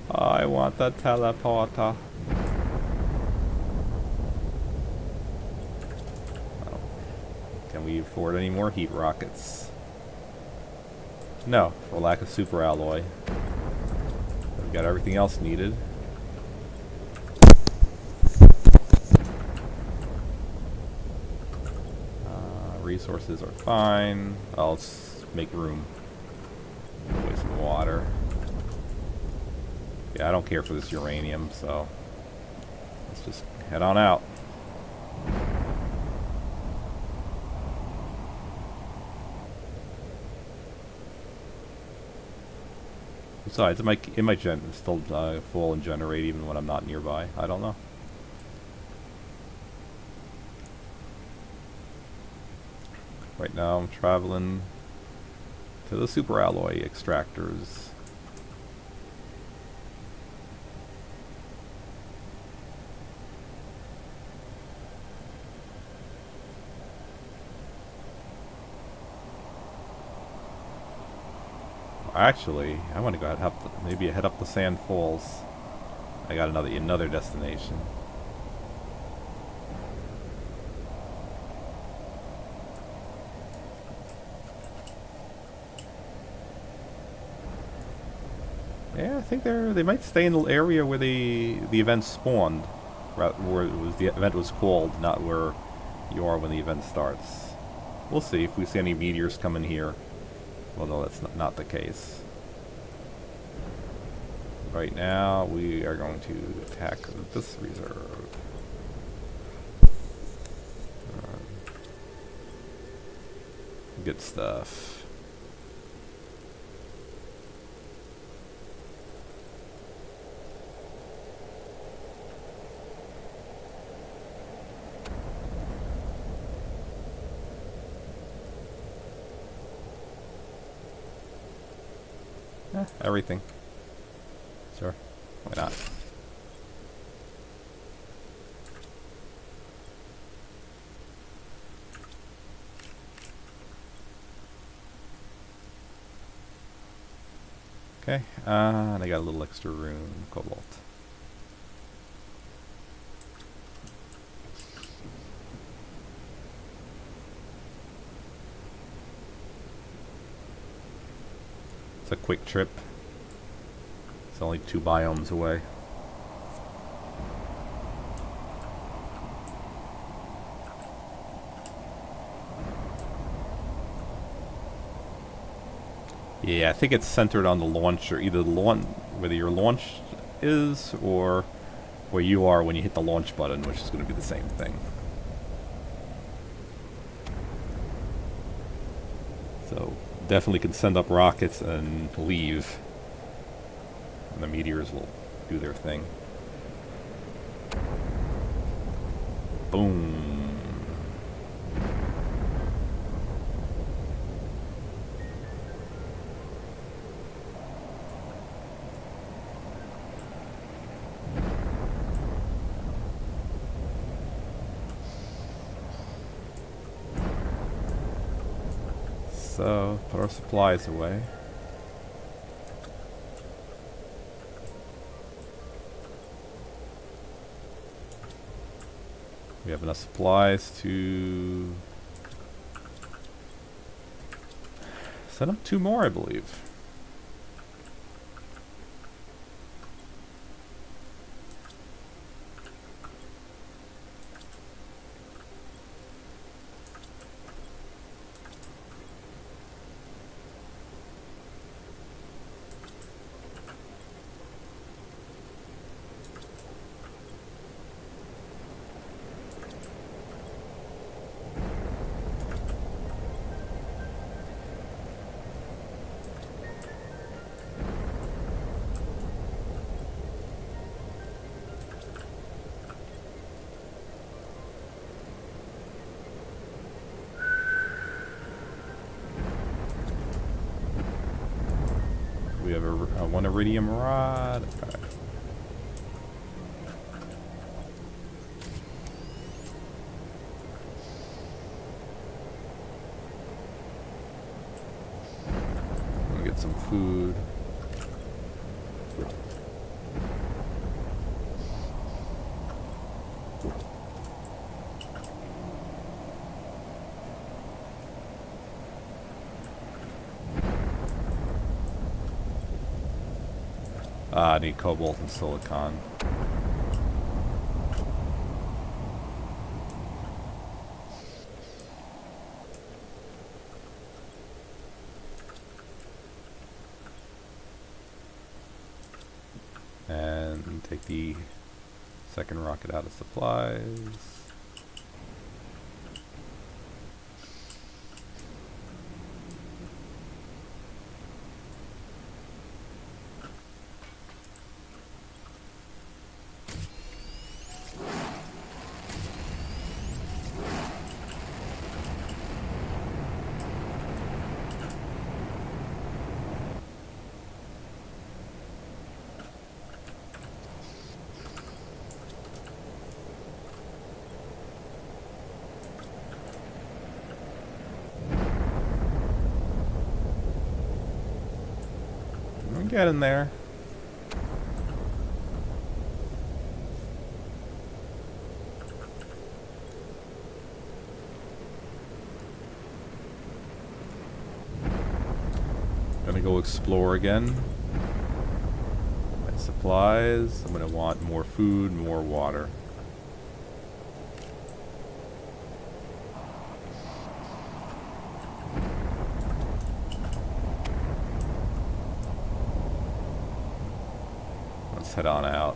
I want the teleporter. Oh. Can we afford any more heat rockets? No, for lack of super alloy. We've got everything else needed. Resources are fine. Let's make room. Waste some water. Yeah, I don't care for this uranium, so let's just head on out. Besides, it might still full and generate even when I'm not nearby. I don't know. Right now I'm traveling to the super alloy extractors. Actually, I want to go ahead maybe head up the Sand Falls. I got another destination. Yeah, I think they might stay in the area where the event spawned, where the event was called, not where you are when the event starts. We'll see if we see any meteors come in here. Well, no, that's not the case. Right now, we are going to attack this reserve. Good stuff. Everything. Sure. Why not? Okay, and I got a little extra room, cobalt. quick trip. It's only 2 biomes away. Yeah, I think it's centered on the launcher, either the whether your launch is or where you are when you hit the launch button, which is going to be the same thing. So definitely can send up rockets and leave, and the meteors will do their thing. Boom. So, put our supplies away. We have enough supplies to set up 2 more, I believe. We have a 1 iridium rod. Okay. I'm gonna get some food. I need cobalt and silicon. And take the second rocket out of supplies. Get in there. Gonna go explore again. My supplies. I'm gonna want more food, more water. Head on out.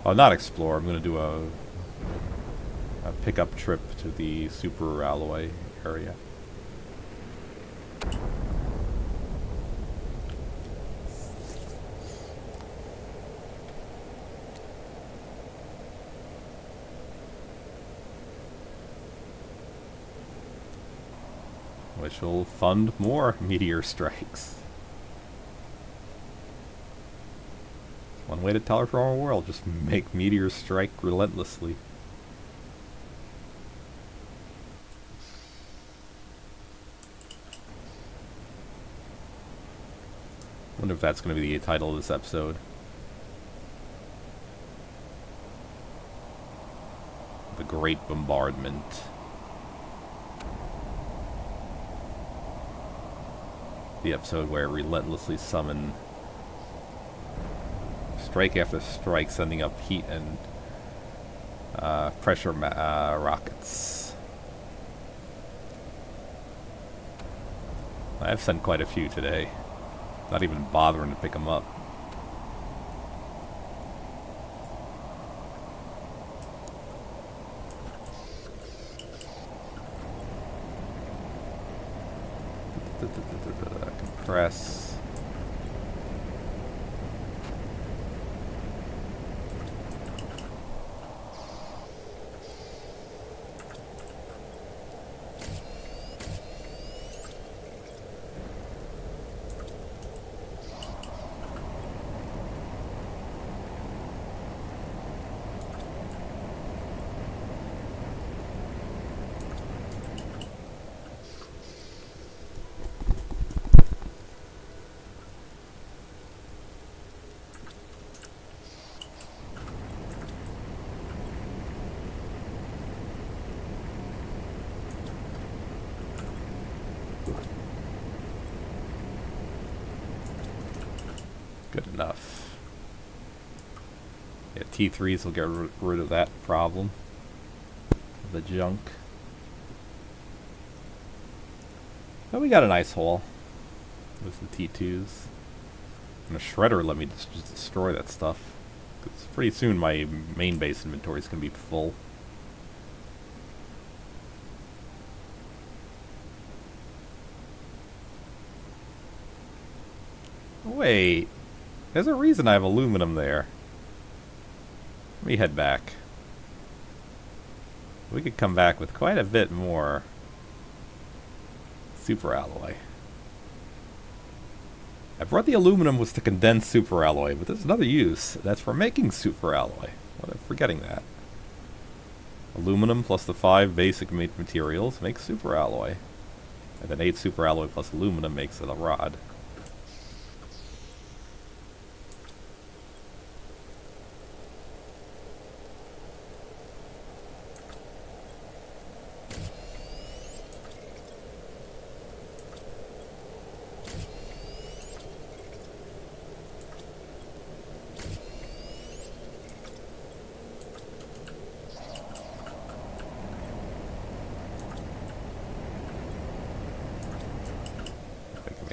Oh, not explore. I'm gonna do a pickup trip to the super alloy area. Which will fund more meteor strikes. One way to terraform our world, just make meteors strike relentlessly. Wonder if that's going to be the title of this episode. The Great Bombardment. the episode where I relentlessly summon strike after strike, sending up heat and pressure rockets. I've sent quite a few today. Not even bothering to pick them up. Compress. Good enough. Yeah, T3s will get rid of that problem. The junk. But we got a nice haul with the T2s. And a shredder let me just destroy that stuff. 'Cause pretty soon my main base inventory is going to be full. Wait. There's a reason I have aluminum there. Let me head back. We could come back with quite a bit more super alloy. I brought the aluminum was to condense super alloy, but there's another use. That's for making super alloy. What am I forgetting that? Aluminum plus the 5 basic materials makes super alloy. And then 8 super alloy plus aluminum makes it a rod.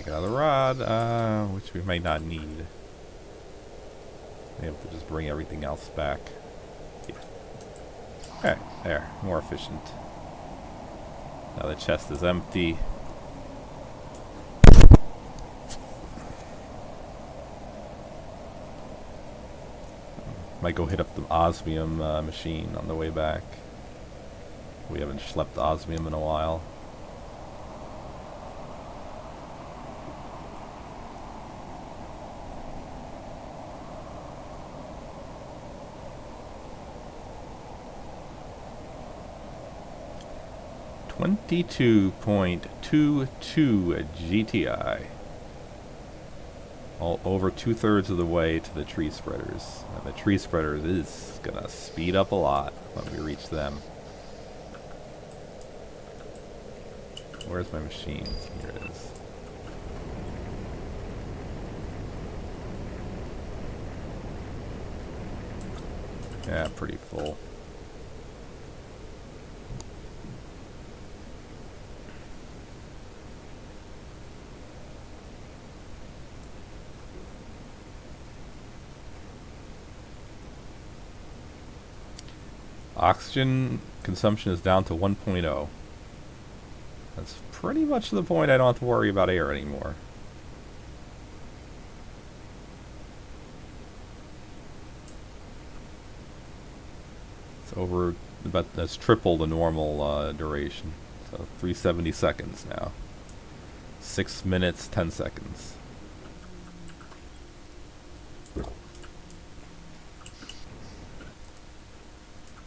Another rod, which we may not need. We have to just bring everything else back. Yeah. Okay, there, more efficient. Now the chest is empty. Might go hit up the osmium machine on the way back. We haven't schlepped osmium in a while. .22 GTI. All over 2/3 of the way to the tree spreaders. And the tree spreaders is gonna speed up a lot when we reach them. Where's my machine? Here it is. Yeah, pretty full. Oxygen consumption is down to 1.0. That's pretty much the point I don't have to worry about air anymore. It's over, about, that's triple the normal duration. So 370 seconds now. 6 minutes, 10 seconds.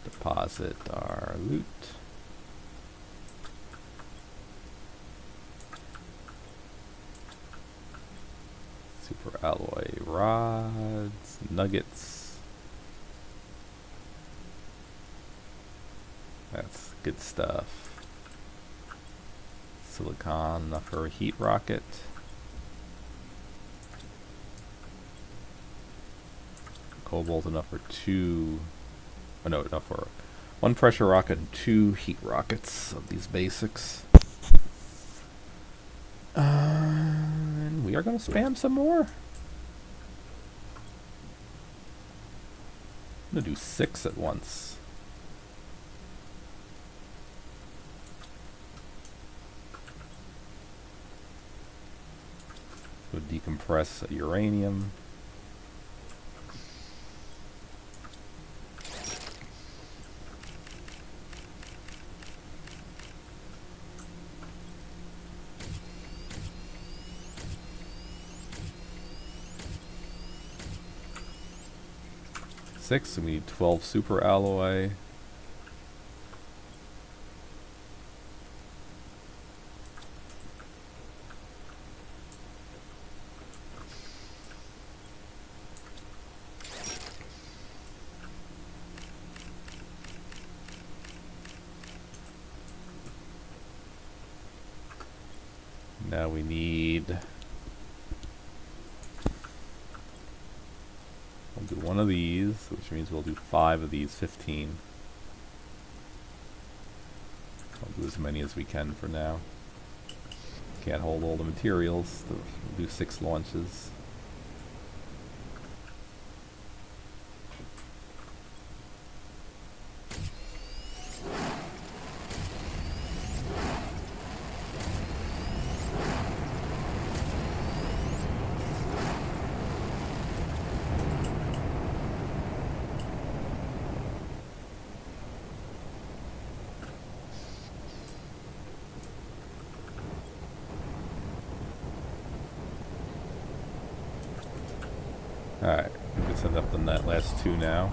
Deposit our loot. Super alloy rods, nuggets. That's good stuff. Silicon, enough for a heat rocket. Cobalt enough for 2... Oh no, enough for 1 pressure rocket and 2 heat rockets of these basics. And we are going to spam some more. I'm going to do 6 at once. Would decompress uranium. Six, and we need 12 super alloy. Now we need... We'll do 1 of these, which means we'll do 5 of these, 15. I'll do as many as we can for now. Can't hold all the materials, so we'll do 6 launches. Alright, we can send up the last 2 now.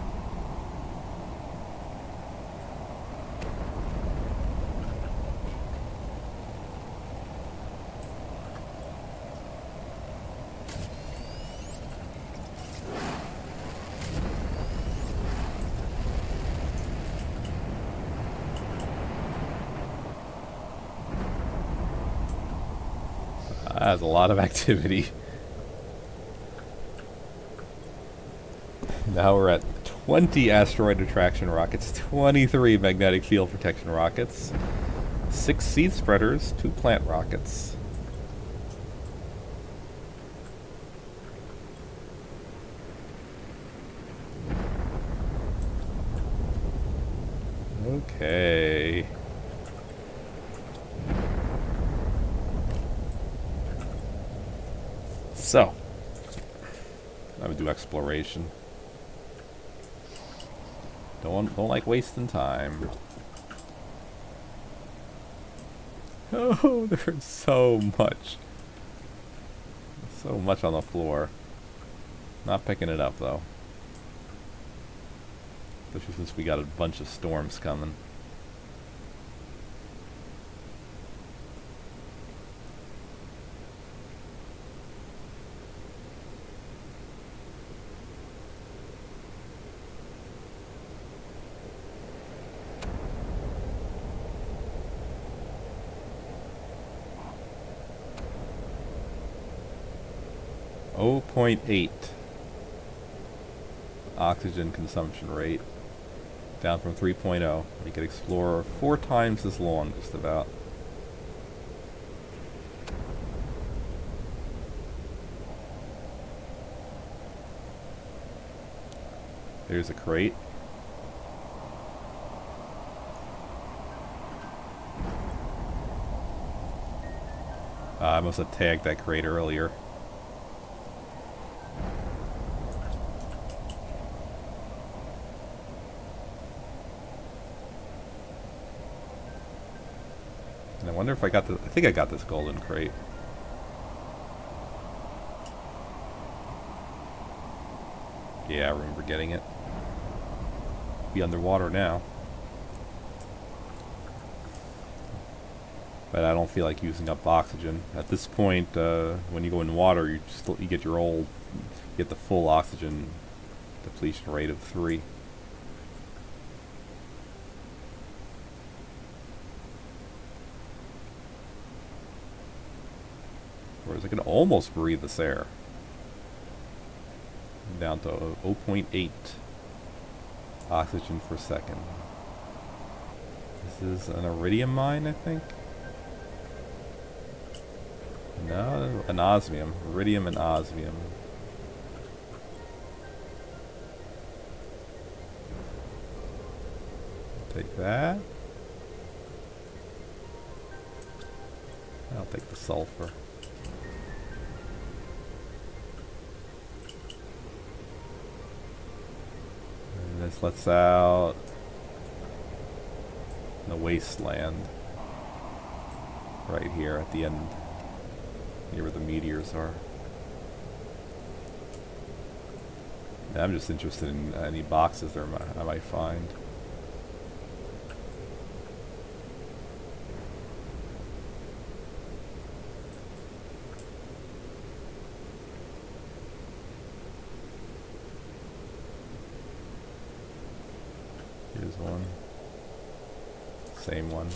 That's a lot of activity. Now we're at 20 asteroid attraction rockets, 23 magnetic field protection rockets, 6 seed spreaders, 2 plant rockets. Okay. So, I would do exploration. Don't like wasting time. Oh, there's so much. So much on the floor. Not picking it up though. Especially since we got a bunch of storms coming. Oh, 0.8 oxygen consumption rate, down from 3.0. We could explore 4 times as long, just about. There's a crate. I must have tagged that crate earlier. And I wonder if I got the... I think I got this golden crate. Yeah, I remember getting it. Be underwater now. But I don't feel like using up oxygen. At this point, when you go in water, you get you get the full oxygen depletion rate of 3. Whereas I can almost breathe this air. Down to 0.8 oxygen per second. This is an iridium mine, I think. No, an osmium. Iridium and osmium. Take that. I'll take the sulfur. And this lets out the wasteland right here at the end, near where the meteors are. Yeah, I'm just interested in any boxes there I might find. Here's one. Same one.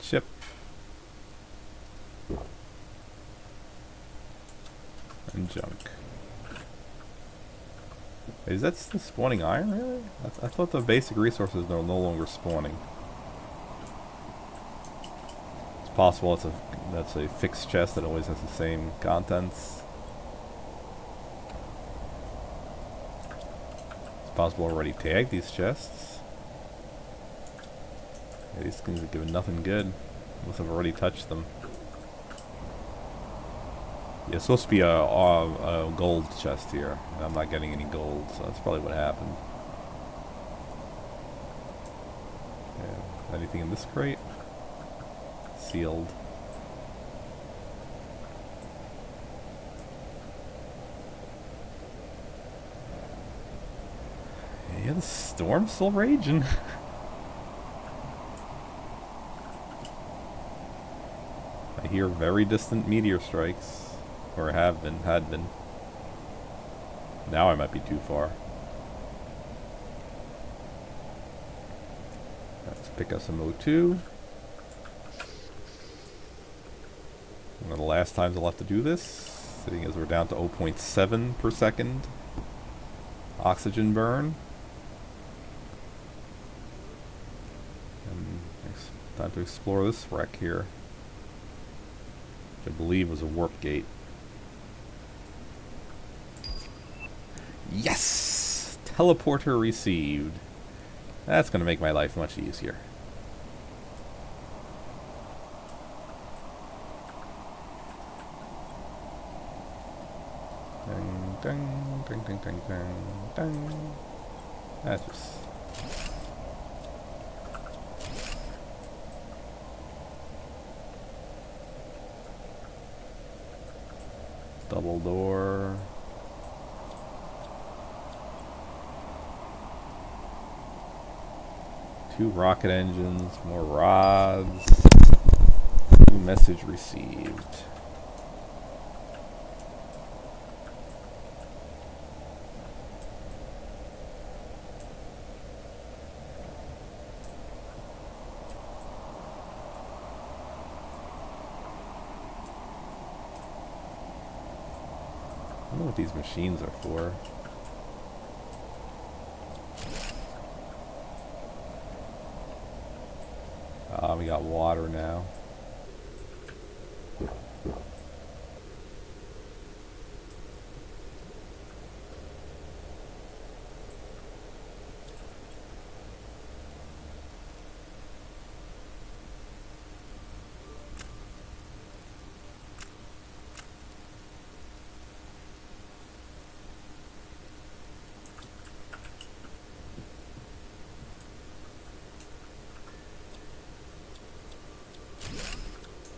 Chip. And junk. Is that still spawning iron, really? I thought the basic resources are no longer spawning. It's possible that's a fixed chest that always has the same contents. It's possible I already tagged these chests. Yeah, these things are giving nothing good. Unless I've already touched them. Yeah, it's supposed to be a gold chest here, and I'm not getting any gold, so that's probably what happened. Yeah. Anything in this crate? Sealed. Yeah, the storm's still raging. I hear very distant meteor strikes. Or had been. Now I might be too far. Let's pick up some O2. One of the last times I'll have to do this. Seeing as we're down to 0.7 per second. Oxygen burn. And it's time to explore this wreck here. Which I believe was a warp gate. Yes! Teleporter received. That's going to make my life much easier. Ding, ding, ding, ding, ding, ding, ding. That's just... double door. Two rocket engines, more rods. New message received. I don't know what these machines are for. We got water now.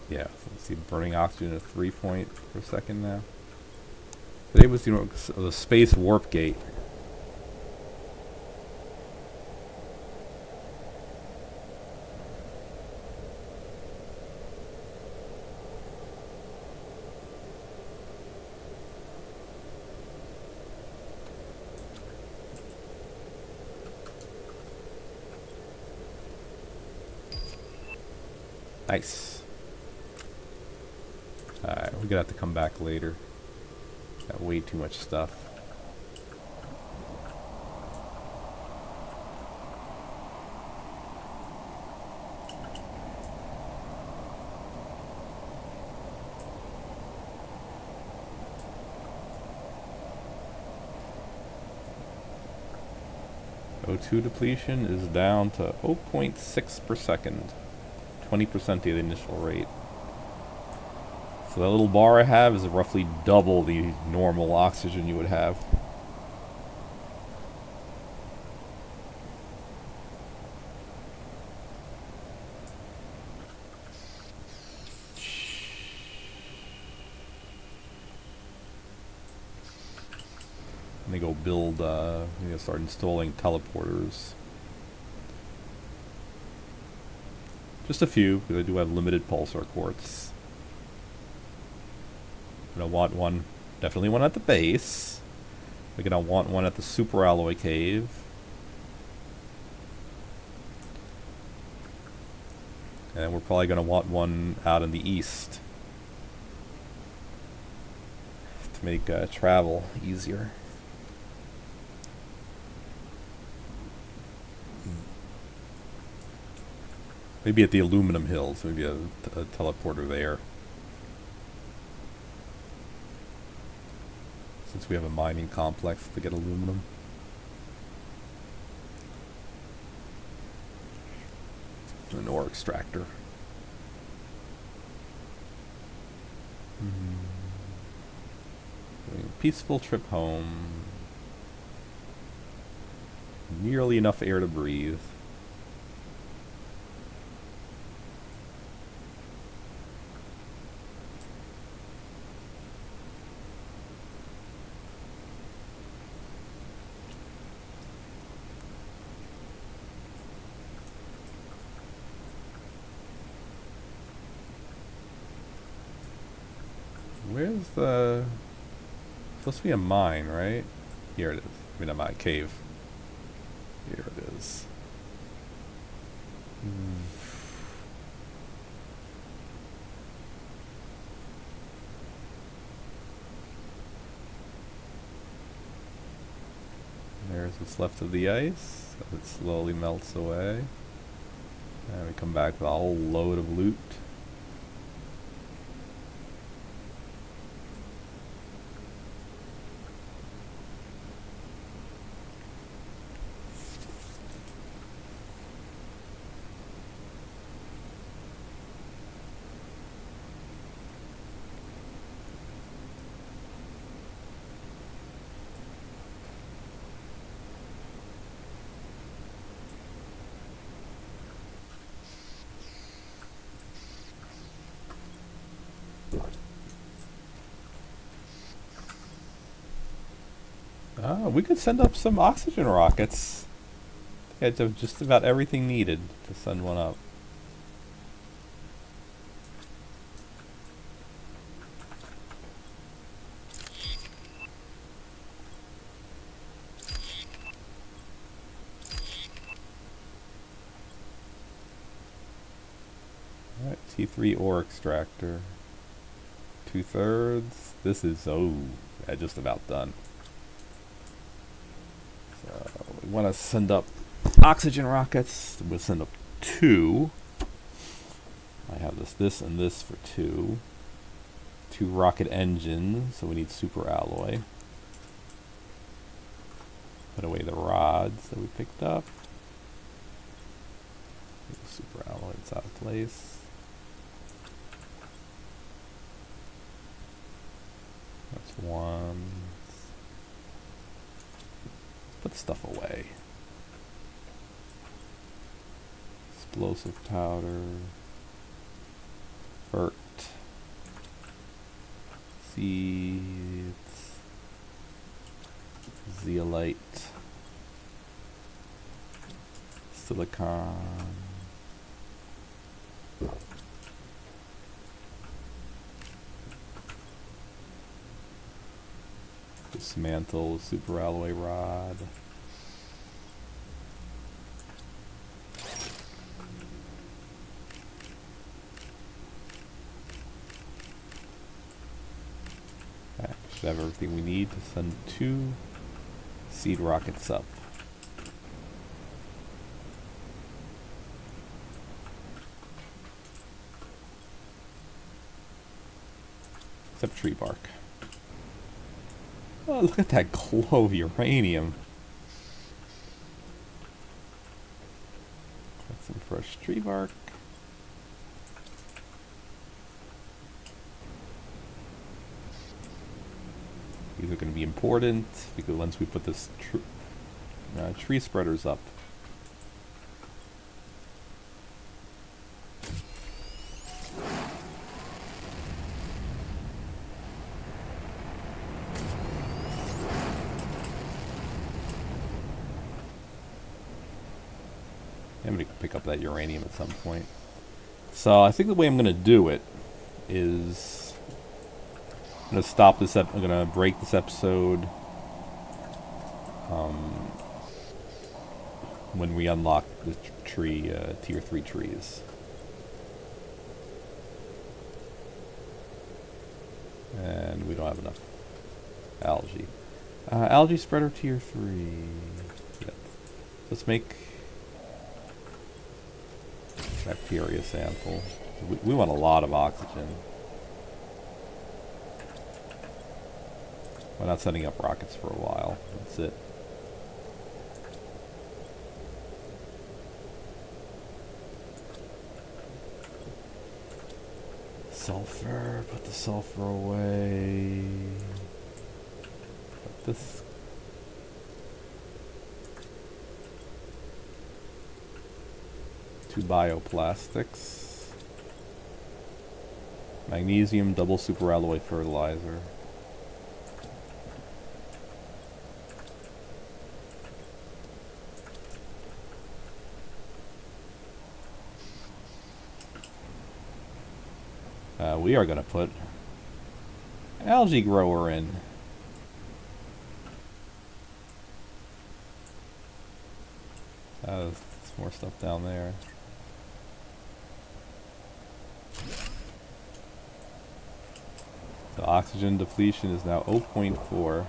Yeah, see burning oxygen at 3 point per second now. Today was the space warp gate. Nice. Alright, we're gonna have to come back later. Got way too much stuff. O2 depletion is down to 0.6 per second. 20% of the initial rate. So that little bar I have is roughly double the normal oxygen you would have. Let me go build, I'm gonna start installing teleporters. Just a few, because I do have limited pulsar quartz. I'm gonna want one, definitely one at the base. We're gonna want one at the super alloy cave. And we're probably gonna want one out in the east to make travel easier. Maybe at the aluminum hills, maybe a teleporter there. Since we have a mining complex to get aluminum. An ore extractor. Peaceful trip home. Nearly enough air to breathe. Where's the... Supposed to be a mine, right? Here it is. I mean, a mine cave. Here it is. There's what's left of the ice. It slowly melts away. And we come back with a whole load of loot. Oh, we could send up some oxygen rockets. I think I have just about everything needed to send one up. Alright, T3 ore extractor. 2/3. This is, just about done. We want to send up oxygen rockets. We'll send up 2. I have this and this for 2. 2 rocket engines, so we need super alloy. Put away the rods that we picked up. Super alloy, it's out of place. That's one. Put stuff away. Explosive powder. Vert. Seeds. Zeolite. Silicon. Dismantle super alloy rod. Should have everything we need to send 2 seed rockets up. Except tree bark. Oh, look at that glow of uranium. Got some fresh tree bark. These are going to be important because once we put this tree spreaders up, I'm going to pick up that uranium at some point. So I think the way I'm going to do it is I'm going to stop this. I'm going to break this episode when we unlock the tree, tier 3 trees. And we don't have enough algae. Algae spreader tier 3. Yep. Let's make bacteria sample. We want a lot of oxygen. We're not setting up rockets for a while. That's it. Sulfur. Put the sulfur away. Put this. Two bioplastics. Magnesium double superalloy fertilizer. We are going to put algae grower in. There's more stuff down there. The oxygen depletion is now 0.4.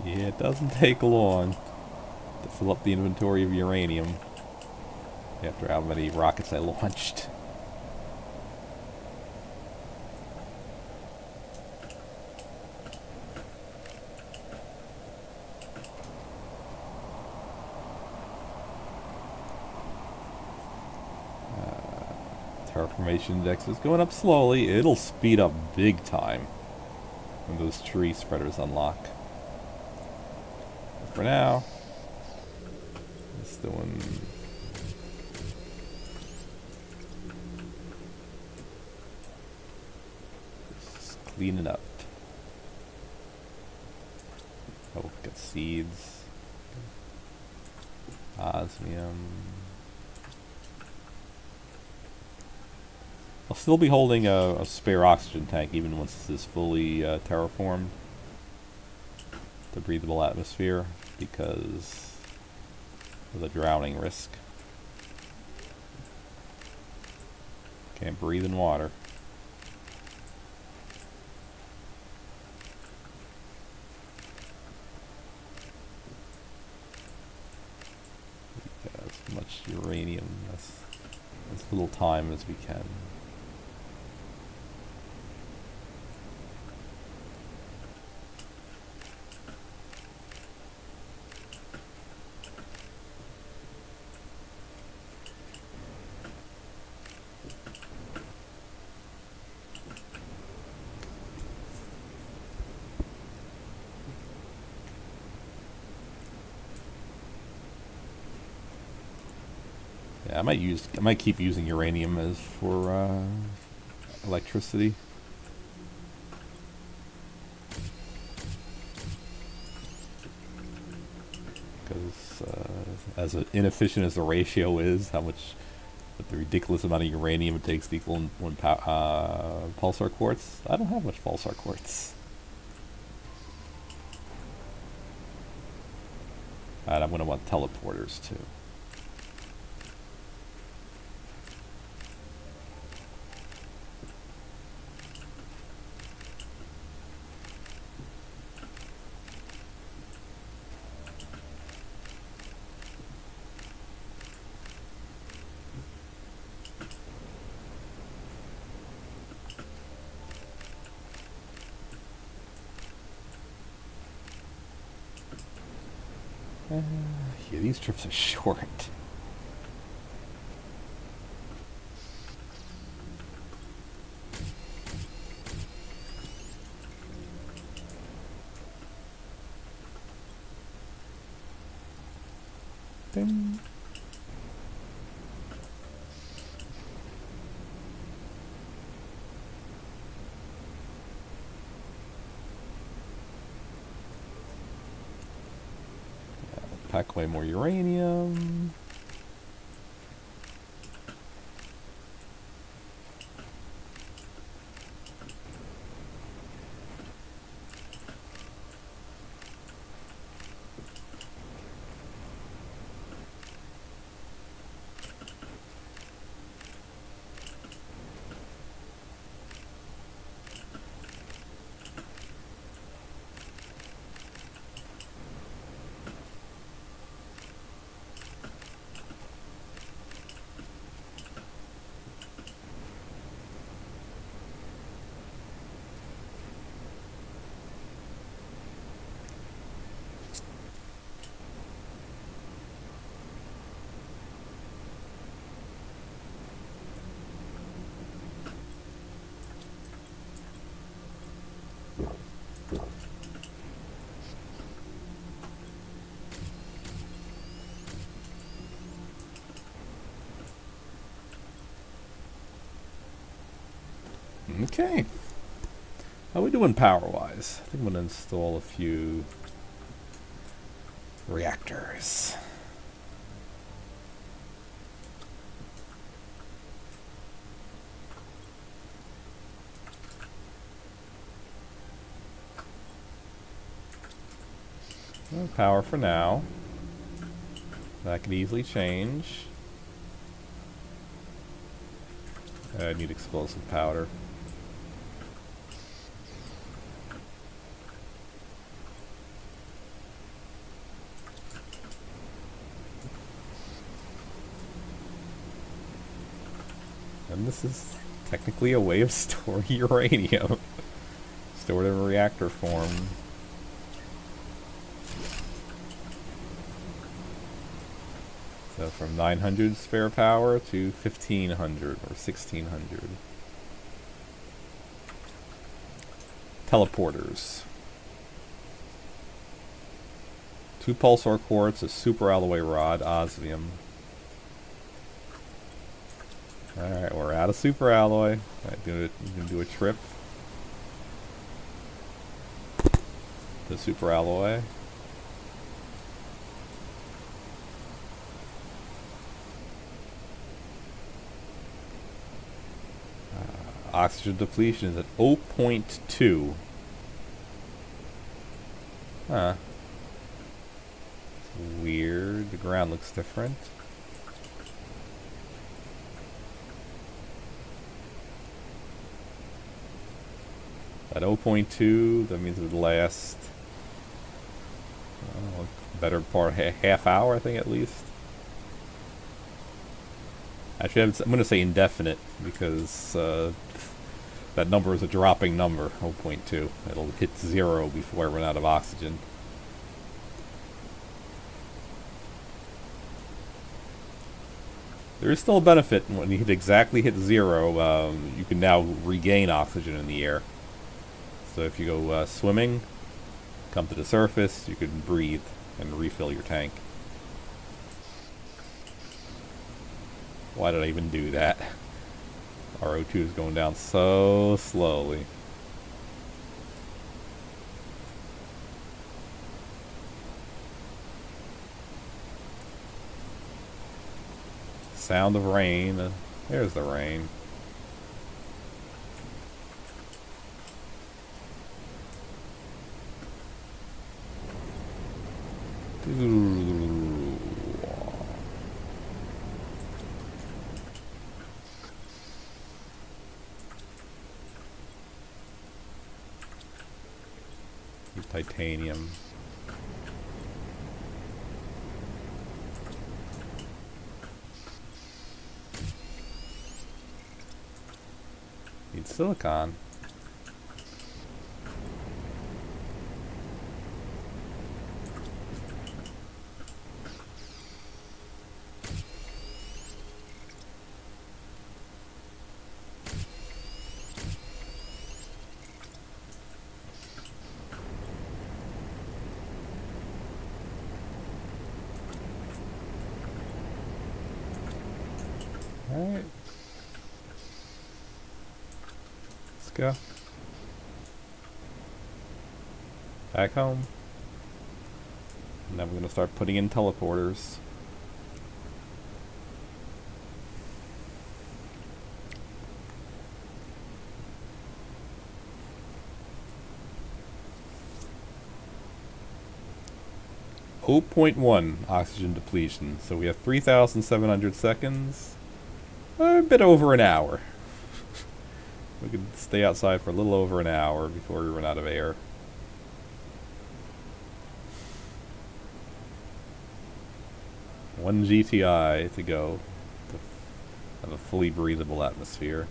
Yeah, it doesn't take long to fill up the inventory of uranium after how many rockets I launched. Terraformation index is going up slowly. It'll speed up big time when those tree spreaders unlock. For now, just doing just cleaning up. Oh, got seeds, osmium. I'll still be holding a spare oxygen tank even once this is fully terraformed to breathable atmosphere, because of the drowning risk. Can't breathe in water. Get as much uranium as little time as we can. Yeah, I might keep using uranium as for electricity. Because as inefficient as the ratio is, how much, with the ridiculous amount of uranium it takes to equal one pulsar quartz, I don't have much pulsar quartz. And I'm going to want teleporters too. Yeah, these trips are short. Ding. Pack away more uranium. Okay. How are we doing power-wise? I think I'm going to install a few reactors. No power for now. That could easily change. I need explosive powder. And this is technically a way of storing uranium. Stored in a reactor form. So from 900 spare power to 1500 or 1600. Teleporters. 2 pulsar quartz, a super alloy rod, osmium. Alright, we're out of super alloy. Alright, you can do a trip to super alloy. Oxygen depletion is at 0.2. Huh. It's weird. The ground looks different. At 0.2, that means it would last better part half hour, I think, at least. Actually, I'm going to say indefinite because that number is a dropping number, 0.2. It'll hit 0 before I run out of oxygen. There is still a benefit when you exactly hit 0. You can now regain oxygen in the air. So if you go swimming, come to the surface, you can breathe and refill your tank. Why did I even do that? Our O2 is going down so slowly. sound of rain. There's the rain. Titanium. Need silicon. Alright. Let's go. Back home. Now we're gonna start putting in teleporters. .1 oxygen depletion. So we have 3,700 seconds. A bit over an hour. We could stay outside for a little over an hour before we run out of air. One GTI to go to have a fully breathable atmosphere.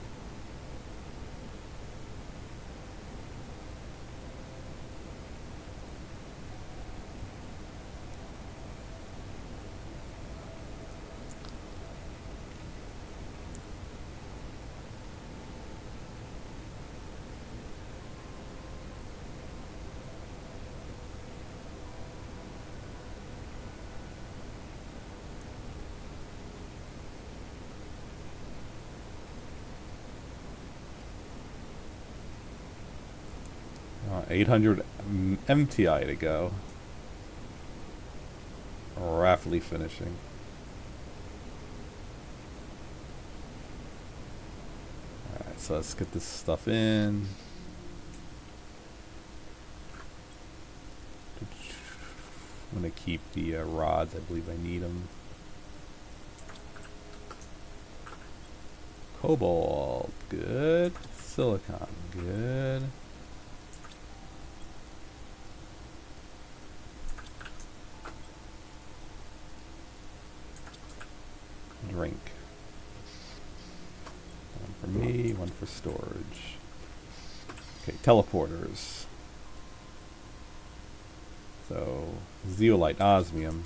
Uh, 800 MTI to go. Rapidly finishing. Alright, so let's get this stuff in. I'm going to keep the rods. I believe I need them. Cobalt, good. Silicon, good. Drink. One for me, one for storage. Okay, teleporters. So, zeolite, osmium.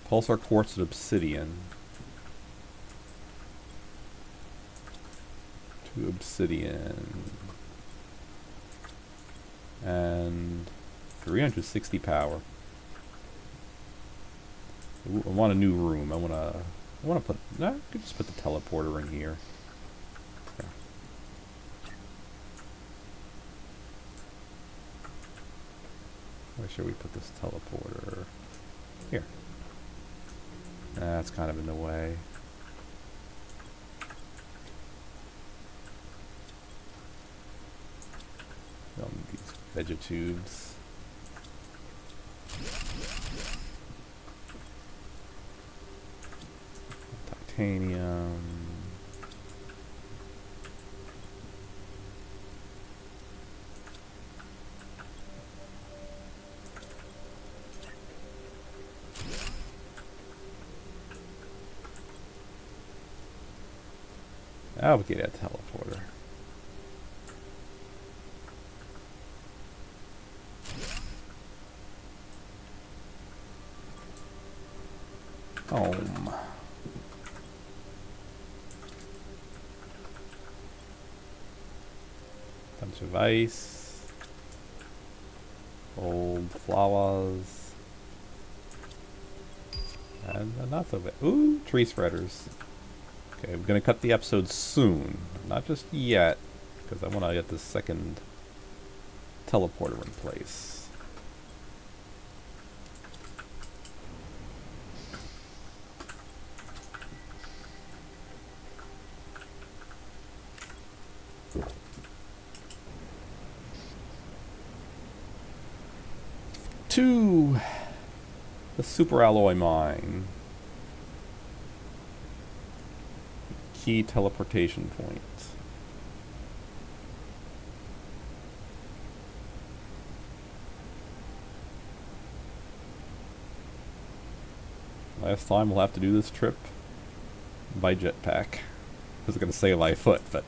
Pulsar quartz and obsidian. 2 obsidian. And 360 power. Ooh, I want a new room. I wanna put, no, I could just put the teleporter in here. Okay. Where should we put this teleporter? Here. That's kind of in the way. Don't need these vegetubes. Titanium. I'll get a teleporter. Home. Bunch of ice. Old flowers. And not so bad. Ooh, tree spreaders. Okay, I'm gonna cut the episode soon. Not just yet. because I want to get the second teleporter in place. To the super alloy mine. Key teleportation point. Last time we'll have to do this trip by jetpack. I was going to say by foot, but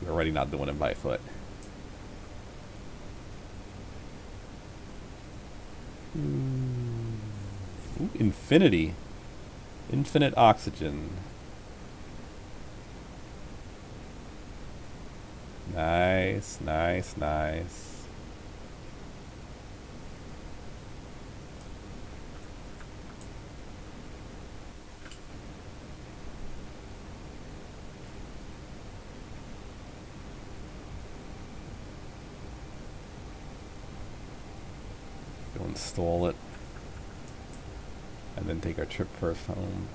we're already not doing it by foot. Ooh, infinity. Infinite oxygen. Nice, nice, nice. Go install it. And then take our trip first home.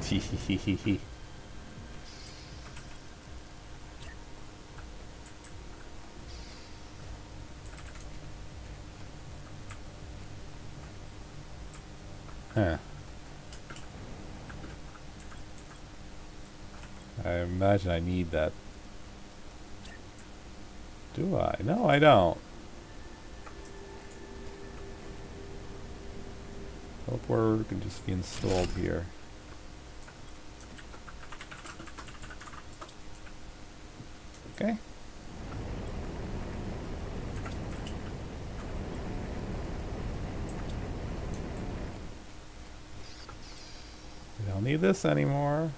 Hehehehe. Huh. I imagine I need that. Do I? No, I don't. Teleporter can just be installed here. Okay. We don't need this anymore.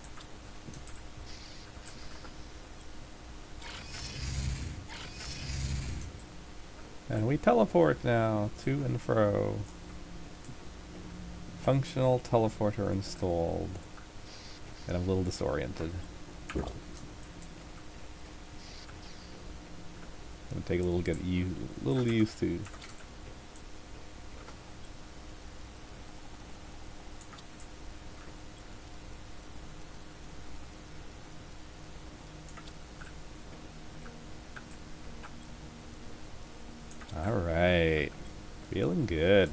And we teleport now to and fro. Functional teleporter installed. And I'm a little disoriented. It'll take a little used to. All right, feeling good.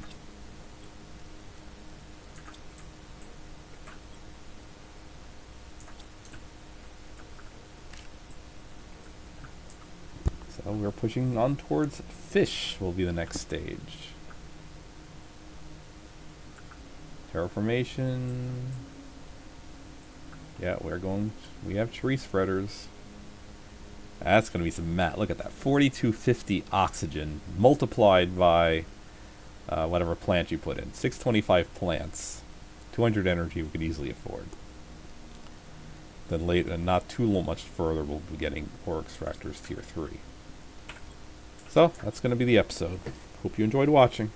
So we're pushing on towards fish will be the next stage. Terraformation. Yeah, we have tree spreaders. That's going to be some mat. Look at that. 4250 oxygen multiplied by whatever plant you put in. 625 plants. 200 energy we could easily afford. Then later, and not too much further, we'll be getting ore extractors tier 3. So, that's going to be the episode. Hope you enjoyed watching.